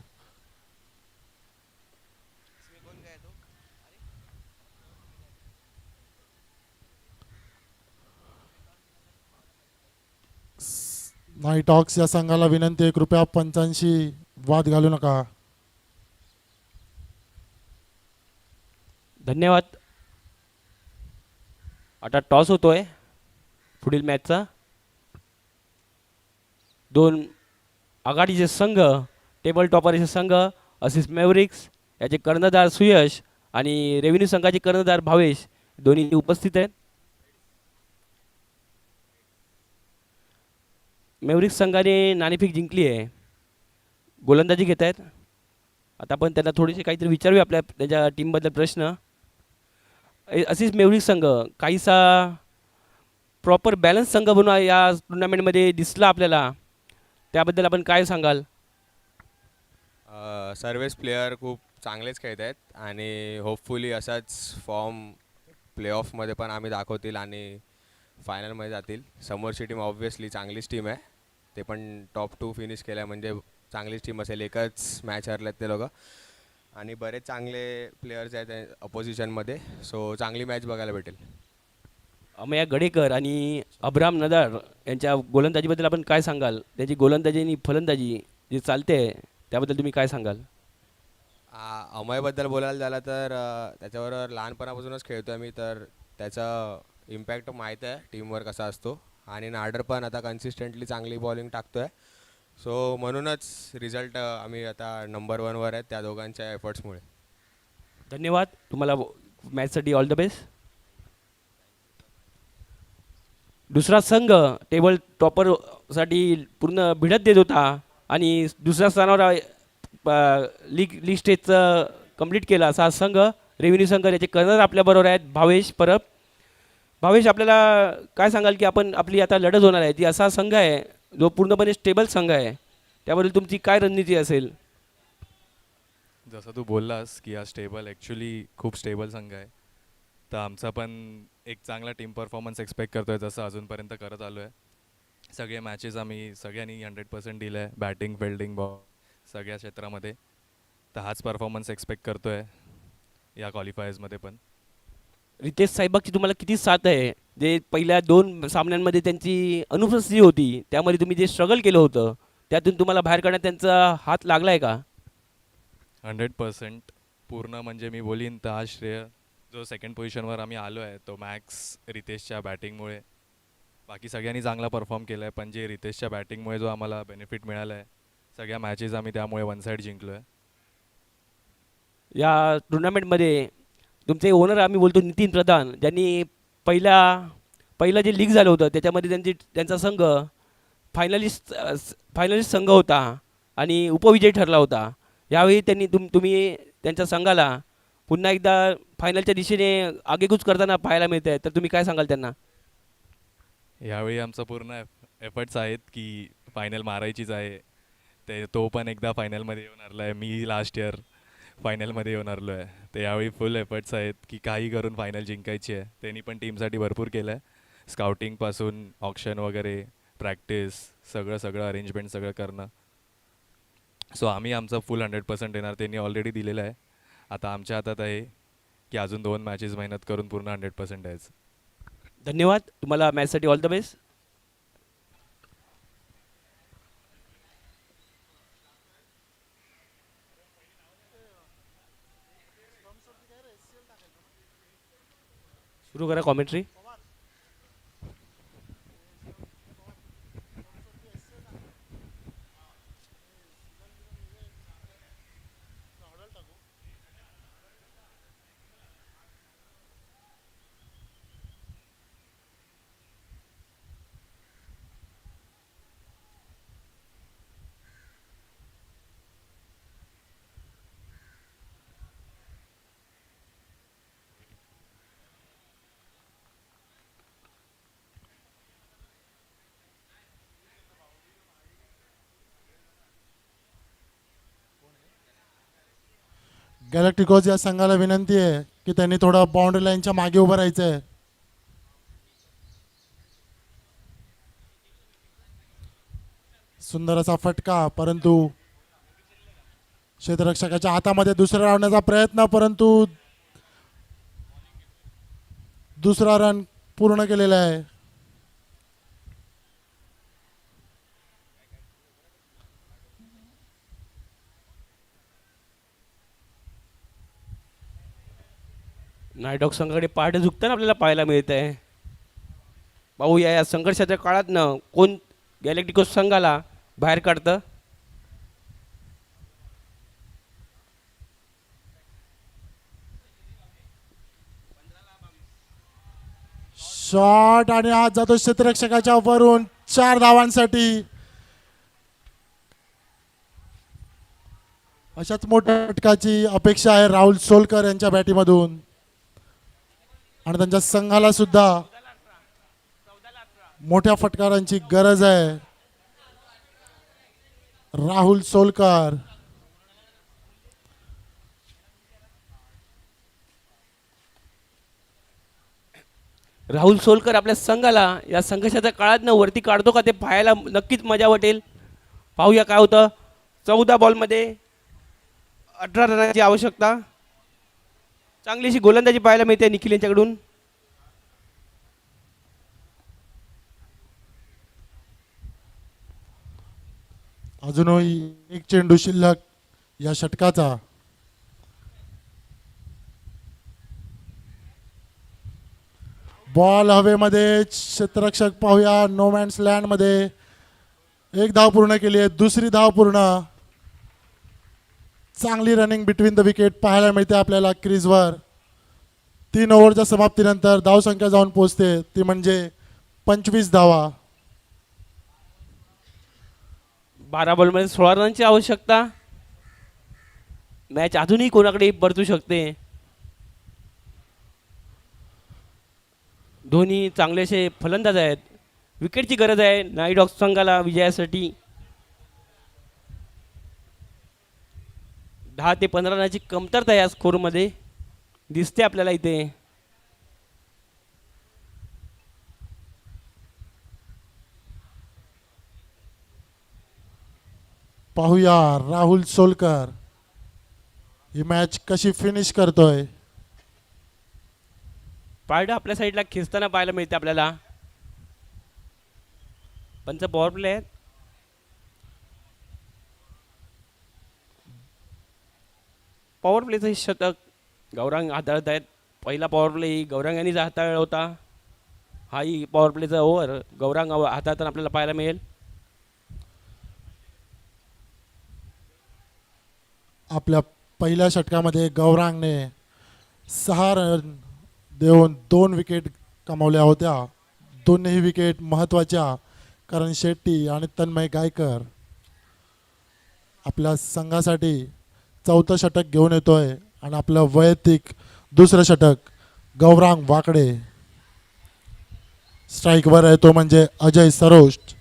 नाईट हॉक्स या संघाला विनंती आहे, कृपया पंचांशी वाद घालू नका. धन्यवाद. आता टॉस होतोय पुढील मॅचचा. दोन आघाडीचे संघ, टेबल टॉपरचे संघ असिस मेवरिक्स याचे कर्णधार सुयश आणि रेव्हेन्यू संघाचे कर्णधार भावेश दोन्ही उपस्थित आहेत. मेवरिक्स संघाने नाणेफेक जिंकली आहे. गोलंदाजी घेत आहेत. आता आपण त्यांना थोडेसे काहीतरी विचारूया आपल्या त्याच्या टीमबद्दल प्रश्न. असिस मेवरिक्स संघ काहीसा प्रॉपर बॅलन्स संघ बनून या टुर्नामेंटमध्ये दिसला आपल्याला, त्याबद्दल आपण काय सांगाल? सर्वच प्लेयर खूप चांगलेच खेळत आहेत आणि होपफुली असाच फॉर्म प्लेऑफमध्ये पण आम्ही दाखवतील आणि फायनलमध्ये जातील. समोरची टीम ऑब्व्हियसली चांगलीच टीम आहे, ते पण टॉप 2 फिनिश केलं म्हणजे चांगलीच टीम असेल. एकच मॅच हरलेत ते लोक आणि बरेच चांगले प्लेयर्स आहेत अपोजिशनमध्ये, सो चांगली मॅच बघायला भेटेल. अमया गडेकर आणि अब्राम नदार यांच्या गोलंदाजीबद्दल आपण काय सांगाल? त्याची गोलंदाजी आणि फलंदाजी जी चालते त्याबद्दल तुम्ही काय सांगाल? अमयबद्दल बोलायला झालं तर त्याच्याबरोबर लहानपणापासूनच खेळतो आहे मी, तर त्याचा इम्पॅक्ट माहीत आहे टीमवर कसा असतो. आणि नाडर पण आता कन्सिस्टंटली चांगली बॉलिंग टाकतो आहे, सो म्हणूनच रिझल्ट आम्ही आता नंबर 1वर आहेत त्या दोघांच्या एफर्ट्समुळे. धन्यवाद. तुम्हाला मॅचसाठी ऑल द बेस्ट. दुसरा संघ टेबल टॉपरसाठी पूर्ण भिडत देत होता आणि दुसऱ्या स्थानावर लीग स्टेजचं कंप्लीट केला असा संघ रेव्हेन्यू संघ. याचे कर्णधार आपल्याबरोबर आहेत भावेश परब. भावेश, आपल्याला काय सांगाल की आपण आपली आता लढत होणार आहे ती असा संघ आहे जो पूर्णपणे स्टेबल संघ आहे, त्याबद्दल तुमची काय रणनीती असेल? जसं तू बोललास की हा स्टेबल ॲक्च्युली खूप स्टेबल संघ आहे, तर आमचा पण एक चांगला टीम परफॉर्मन्स एक्सपेक्ट करतो आहे जसं अजूनपर्यंत करत आलो आहे. सगळे मॅचेस आम्ही सगळ्यांनी 100% दिलं आहे, बॅटिंग फिल्डिंग बॉल सगळ्या क्षेत्रामध्ये. तर हाच परफॉर्मन्स एक्सपेक्ट करतो आहे या क्वालिफायर्समध्ये पण. रितेश साहेबांची तुम्हाला किती साथ आहे? जे पहिल्या 2 सामन्यांमध्ये त्यांची अनुपस्थिती होती, त्यामध्ये तुम्ही जे स्ट्रगल केलं होतं त्यातून तुम्हाला बाहेर काढण्यात त्यांचा हात लागला आहे का? 100% पूर्ण म्हणजे मी बोलीन तर हा श्रेय जो सेकंड पोझिशनवर आम्ही आलो आहे तो मॅक्स रितेशच्या बॅटिंगमुळे. बाकी सगळ्यांनी चांगला परफॉर्म केला आहे, पण जे रितेशच्या बॅटिंगमुळे जो आम्हाला बेनिफिट मिळाला आहे, सगळ्या मॅचेस आम्ही त्यामुळे वन साईड जिंकलो आहे. या टुर्नामेंटमध्ये तुमचे ओनर आम्ही बोलतो नितीन प्रधान, ज्यांनी पहिलं जे लीग झालं होतं त्याच्यामध्ये त्यांचा संघ फायनलिस्ट संघ होता आणि उपविजयी ठरला होता. यावेळी त्यांनी तुम्ही त्यांच्या संघाला पुन्हा एकदा फायनलच्या दिशेने आगेकूच करताना पाहायला मिळत आहे, तर तुम्ही काय सांगाल त्यांना? यावेळी आमचा पूर्ण एफर्ट्स आहेत की फायनल मारायचीच आहे. तो पण एकदा फायनलमध्ये येऊन हरला आहे, मी लास्ट इयर फायनलमध्ये येऊन हरलो आहे. तर यावेळी फुल एफर्ट्स आहेत की काही करून फायनल जिंकायची आहे. त्यांनी पण टीमसाठी भरपूर केलं आहे, स्काउटिंगपासून ऑप्शन वगैरे, प्रॅक्टिस सगळं अरेंजमेंट सगळं करणं. सो आम्ही आमचं फुल 100% देणार. त्यांनी ऑलरेडी दिलेलं आहे. आता आमच्या हातात आहे की अजून 2 मॅचेस मेहनत करून पूर्ण 100% द्यायचं. धन्यवाद. तुम्हाला मॅचसाठी ऑल द बेस्ट. सुरू करा कॉमेंट्री. गॅलेक्टिकोज या संघाला विनंती आहे की त्यांनी थोडं बाउंड्री लाईनच्या मागे उभं राहायचं आहे. सुंदर असा फटका, परंतु क्षेत्ररक्षकाच्या हातामध्ये दुसरा लावण्याचा प्रयत्न, परंतु दुसरा रन पूर्ण केलेला आहे. नायडॉग संघाकडे पहाटे झुकताना आपल्याला पाहायला मिळत आहे. पाहूया या संघर्षाच्या काळातनं कोण गॅलेक्टिकोस संघाला बाहेर काढतं. शॉट आणि आज जातो क्षेत्ररक्षकाच्या वरून 4 धावांसाठी. अशाच मोठ्या फटकाची अपेक्षा आहे राहुल सोलकर यांच्या बॅटीमधून आणि त्यांच्या संघाला सुद्धा मोठ्या फटकारांची गरज आहे. राहुल सोलकर राहुल सोलकर आपल्या संघाला या संघर्षाच्या काळातनं वरती काढतो का ते पाहायला नक्कीच मजा वाटेल. पाहूया काय होतं. 14 बॉलमध्ये 18 रनाची आवश्यकता. चांगलीशी गोलंदाजी पाहायला मिळते निखिल यांच्याकडून. अजूनही एक चेंडू शिल्लक या षटकाचा. बॉल हवेमध्ये. क्षेत्ररक्षक पाहूया नो मॅन्स लँड मध्ये. एक धाव पूर्ण केली आहे. दुसरी धाव पूर्ण. चांगली रनिंग बिटवीन द विकेट पाहायला मिळते आपल्याला क्रीजवर. 3 ओव्हरच्या समाप्तीनंतर धावसंख्या जाऊन पोहोचते ती म्हणजे 25 धावा. 12 बॉलमध्ये 16 रनची आवश्यकता. मॅच अजूनही कोणाकडे परतू शकते. दोन्ही चांगलेसे फलंदाज आहेत. विकेटची गरज आहे नायडॉग संघाला विजयासाठी. 10 ते 15 रनाची कमतरता या स्कोरमध्ये दिसते आपल्याला इथे. पाहूया राहुल सोलकर ही मॅच कशी फिनिश करतोय. पारडं आपल्या साईडला खेचताना पाहायला मिळते आपल्याला. पंच पॉवर प्ले आहेत. पॉवर प्लेचं शतक गौरांग हाताळत आहेत. पहिला पॉवर प्ले गौरांग यांनीच हाताळला होता. हाही पॉवर प्लेचा ओव्हर गौरांग हाताळताना आपल्याला पाहायला मिळेल. आपल्या पहिल्या षटकामध्ये गौरांगने 6 रन देऊन 2 विकेट कमावल्या होत्या. दोन्ही विकेट महत्त्वाच्या कारण शेट्टी आणि तन्मय गायकर आपल्या संघासाठी 4थं षटक घेऊन येतोय आणि आपलं वैयक्तिक 2रं षटक गौरांग वाकडे. स्ट्राईकवर आहे तो म्हणजे अजय सरोष्ट.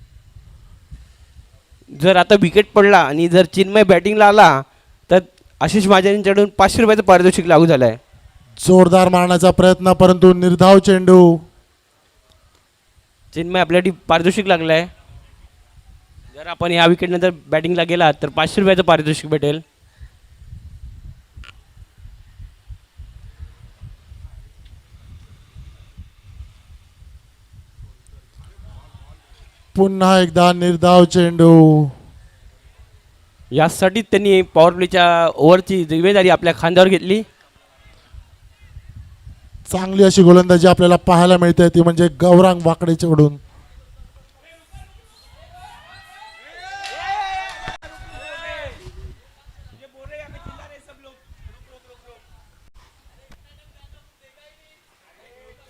जर आता विकेट पडला आणि जर चिन्मय बॅटिंगला आला तर आशिष महाजनकडून 500 रुपयाचं पारितोषिक लागू झालं आहे. जोरदार मारण्याचा प्रयत्न परंतु निर्धाव चेंडू. चिन्मय आपल्यासाठी पारितोषिक लागलं आहे. जर आपण या विकेटनंतर बॅटिंगला गेला तर 500 रुपयाचं पारितोषिक भेटेल. पुन्हा एकदा निर्धाव चेंडू. यासाठीच त्यांनी पॉवर प्लेच्या ओव्हरची जिम्मेदारी आपल्या खांद्यावर घेतली. चांगली अशी गोलंदाजी आपल्याला पाहायला मिळते ती म्हणजे गौरांग वाकडेच्याकडून.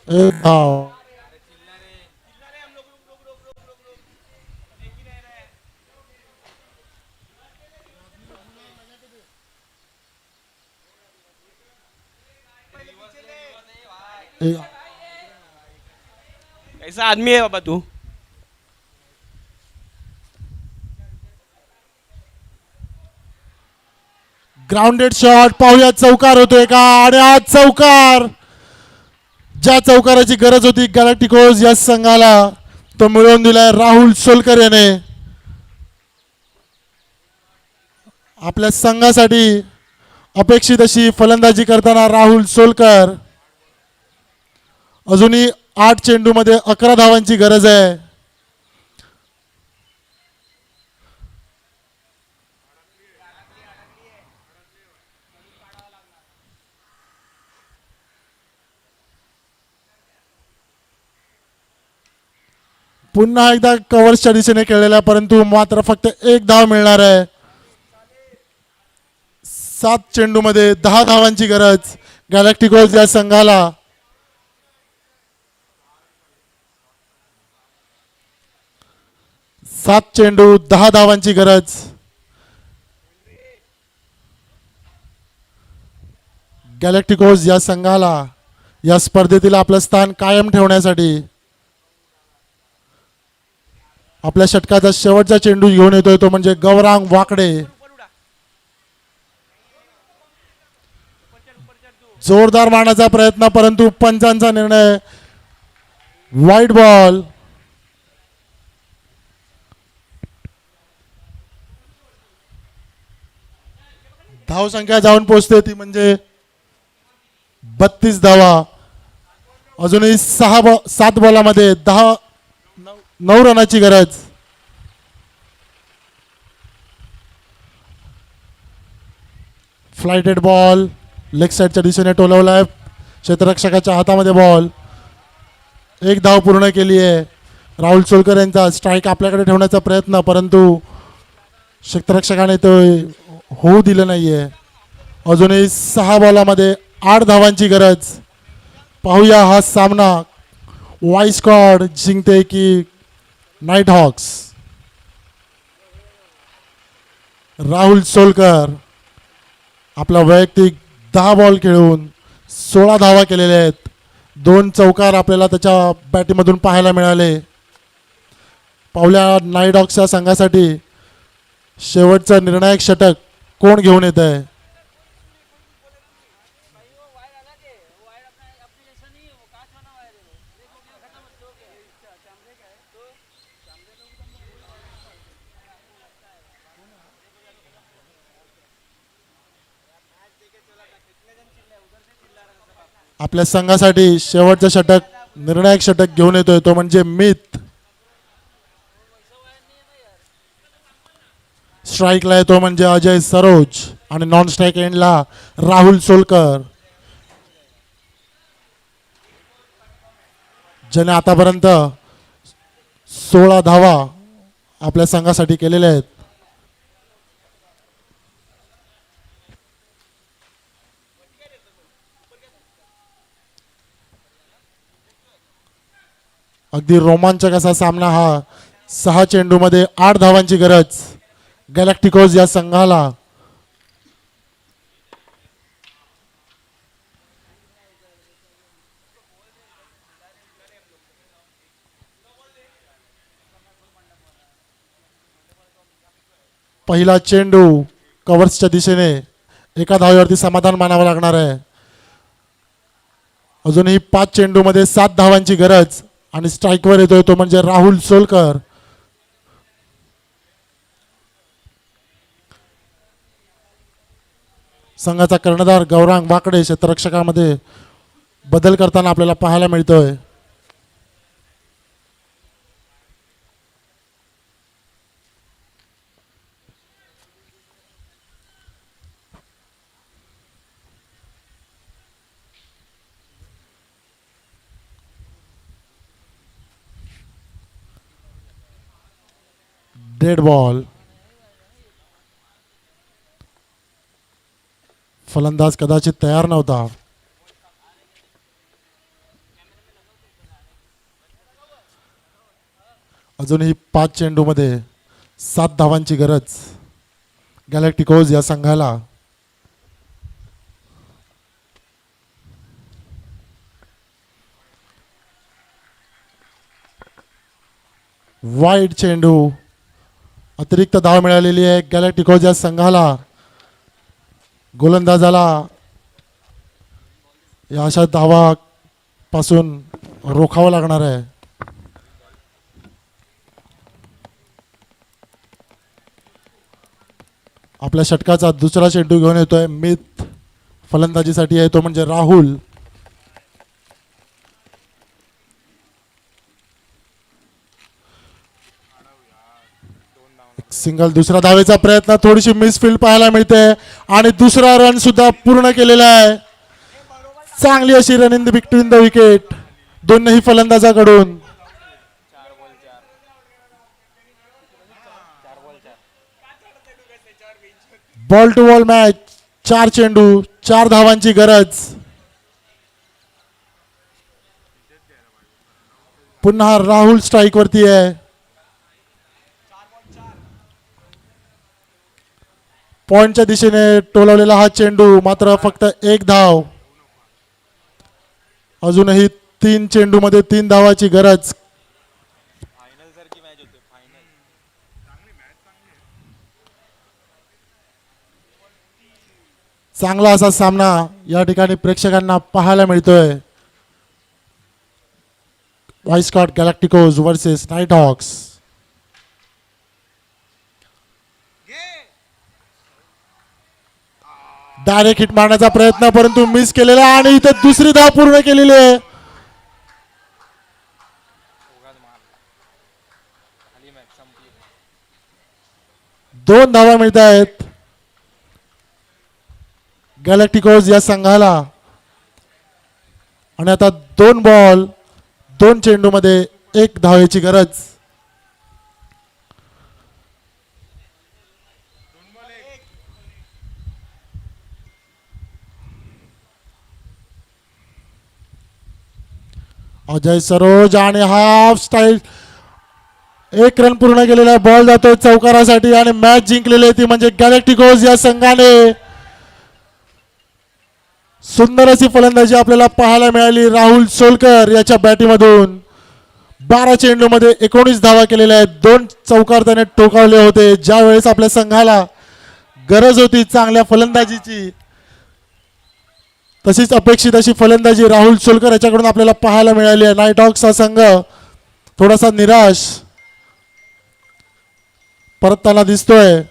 एक धाव. कैसा आदमी आहे बाबा तू. ग्राउंडेड शॉट पाहूया चौकार होतोय का आणि आज चौकार. ज्या चौकाराची गरज होती गॅलेक्टिकोज या संघाला तो मिळवून दिलाय राहुल सोलकर याने. आपल्या संघासाठी अपेक्षित अशी फलंदाजी करताना राहुल सोलकर. अजूनही 8 चेंडूमध्ये 11 धावांची गरज आहे. पुन्हा एकदा कव्हर्सच्या दिशेने खेळलेला, परंतु मात्र फक्त एक धाव मिळणार आहे. 7 चेंडूमध्ये 10 धावांची गरज गॅलेक्टिकोज या संघाला. 7 चेंडू 10 धावांची गरज. गॅलेक्टिकोज या संघाला या स्पर्धेतील आपलं स्थान कायम ठेवण्यासाठी आपल्या षटकाचा शेवटचा चेंडू घेऊन येतोय तो म्हणजे गौरांग वाकडे. जोरदार मारण्याचा प्रयत्न, परंतु पंचांचा निर्णय वाईट बॉल. धावसंख्या जाऊन पोहोचते ती म्हणजे 32 धावा. अजूनही 7 बॉलामध्ये 9 रनाची गरज. फ्लायटेड बॉल लेग साईडच्या दिशेने टोलवलाय. क्षेत्ररक्षकाच्या हातामध्ये बॉल. 1 धाव पूर्ण केली आहे. राहुल सोलकर यांचा स्ट्राईक आपल्याकडे ठेवण्याचा प्रयत्न, परंतु क्षेत्ररक्षकाने तो होऊ दिलं नाहीये. अजूनही 6 बॉलामध्ये 8 धावांची गरज. पाहूया हा सामना वाईस्कॉड जिंकते की नाईट हॉक्स. राहुल सोलकर आपला वैयक्तिक 10 बॉल खेळून 16 धावा केलेल्या आहेत. 2 चौकार आपल्याला त्याच्या बॅटीमधून पाहायला मिळाले. पाहुल्या नाईट हॉक्सच्या संघासाठी शेवटचं निर्णायक षटक कोण घेऊन येत आहे. आपल्या संघासाठी शेवटचं षटक निर्णायक षटक घेऊन येतोय तो म्हणजे मित. स्ट्राईकला येतो म्हणजे अजय सरोज आणि नॉन स्ट्राईक एंडला राहुल सोलकर, ज्याने आतापर्यंत 16 धावा आपल्या संघासाठी केलेल्या आहेत. अगदी रोमांचक असा सामना हा. 6 चेंडूमध्ये 8 धावांची गरज गॅलेक्टिकोज या संघाला. पहिला चेंडू कव्हर्सच्या दिशेने, एका धावेवरती समाधान मानावं लागणार आहे. अजूनही 5 चेंडूमध्ये 7 धावांची गरज आणि स्ट्राईकवर येतोय तो म्हणजे राहुल सोलकर. संघाचा कर्णधार गौरांग वाकडे क्षेत्ररक्षकामध्ये बदल करताना आपल्याला पाहायला मिळतोय. Dead ball. फलंदाज कदाचित तयार नव्हता. अजूनही 5 चेंडूमध्ये 7 धावांची गरज गॅलेक्टिकोज या संघाला. वाईड चेंडू. अतिरिक्त धाव मिळालेली आहे गॅलेक्टिकोज या संघाला. गोलंदाजाला या अशा धावापासून रोखावं लागणार आहे. आपल्या षटकाचा दुसरा चेंडू घेऊन येतोय मित. फलंदाजीसाठी आहे तो म्हणजे राहुल. सिंगल. दुसरा धावेचा प्रयत्न, थोडीशी मिसफिल्ड पाहायला मिळते आणि दुसरा रन सुद्धा पूर्ण केलेला आहे. चांगली अशी run in the between the wicket दोन्ही फलंदाजाकडून. Ball to ball match. 4 चेंडू 4 धावांची गरज. पुन्हा राहुल स्ट्राईक वरती आहे. पॉइंटच्या दिशेने टोलवलेला हा चेंडू, मात्र फक्त 1 धाव. अजूनही 3 चेंडू मध्ये 3 धावाची गरज. चांगला असा सामना या ठिकाणी प्रेक्षकांना पाहायला मिळतोय. वाईस्कॉट galacticos versus night hawks. Direct hit मारण्याचा प्रयत्न, परंतु मिस केलेला आणि इथे दुसरी धाव पूर्ण केलेली आहे. दोन धावा मिळत आहेत गॅलेक्टिकोज या संघाला. आणि आता 2 बॉल 2 चेंडू मध्ये 1 धावेची गरज. अजय सरोज आणि हाफ स्टाईल 1 रन पूर्ण केलेला. बॉल जातो चौकारासाठी आणि मॅच जिंकलेली ती म्हणजे गॅलेक्टिकोज या संघाने. सुंदर अशी फलंदाजी आपल्याला पाहायला मिळाली राहुल सोलकर याच्या बॅटिंगमधून. 12 चेंडू मध्ये 19 धावा केलेल्या आहेत. 2 चौकार त्याने ठोकावले होते. ज्या वेळेस आपल्या संघाला गरज होती चांगल्या फलंदाजीची, तशीच अपेक्षित अशी फलंदाजी राहुल सोलकर याच्याकडून आपल्याला पाहायला मिळाली आहे. नाईट हॉक्सचा संघ थोडासा निराश परतताना दिसतोय.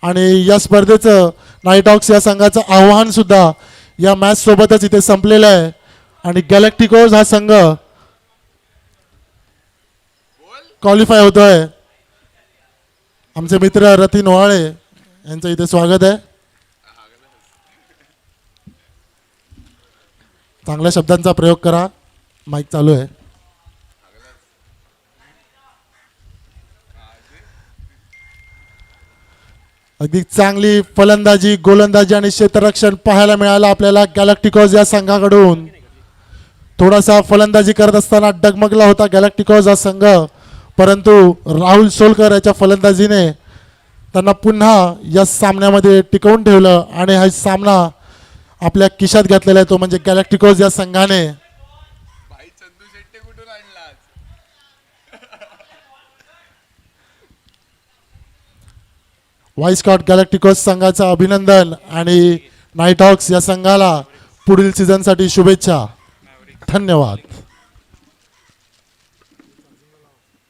आणि या स्पर्धेचं नाईट हॉक्स या संघाचं आव्हान सुद्धा या मॅच सोबतच इथे संपलेलं आहे. आणि गॅलेक्टिकोज हा संघ क्वालिफाय होतोय. आमचे मित्र रतीन ओहाळे यांचं इथे स्वागत आहे. चांगल्या शब्दांचा प्रयोग करा. माईक चालू आहे. अगदी चांगली फलंदाजी, गोलंदाजी आणि क्षेत्ररक्षण पाहायला मिळालं आपल्याला गॅलेक्टिकोज या संघाकडून. थोडासा फलंदाजी करत असताना डगमगला होता गॅलेक्टिकोज हा संघ, परंतु राहुल सोलकर याच्या फलंदाजीने त्यांना पुन्हा या सामन्यामध्ये टिकवून ठेवलं आणि हा सामना आपल्या खिशात घातलेला आहे तो म्हणजे गॅलेक्टिकोज या संघाने. वाईस्कॉट गॅलेक्टिकोज संघाचं अभिनंदन आणि नाईट हॉक्स या संघाला पुढील सीझनसाठी शुभेच्छा. धन्यवाद.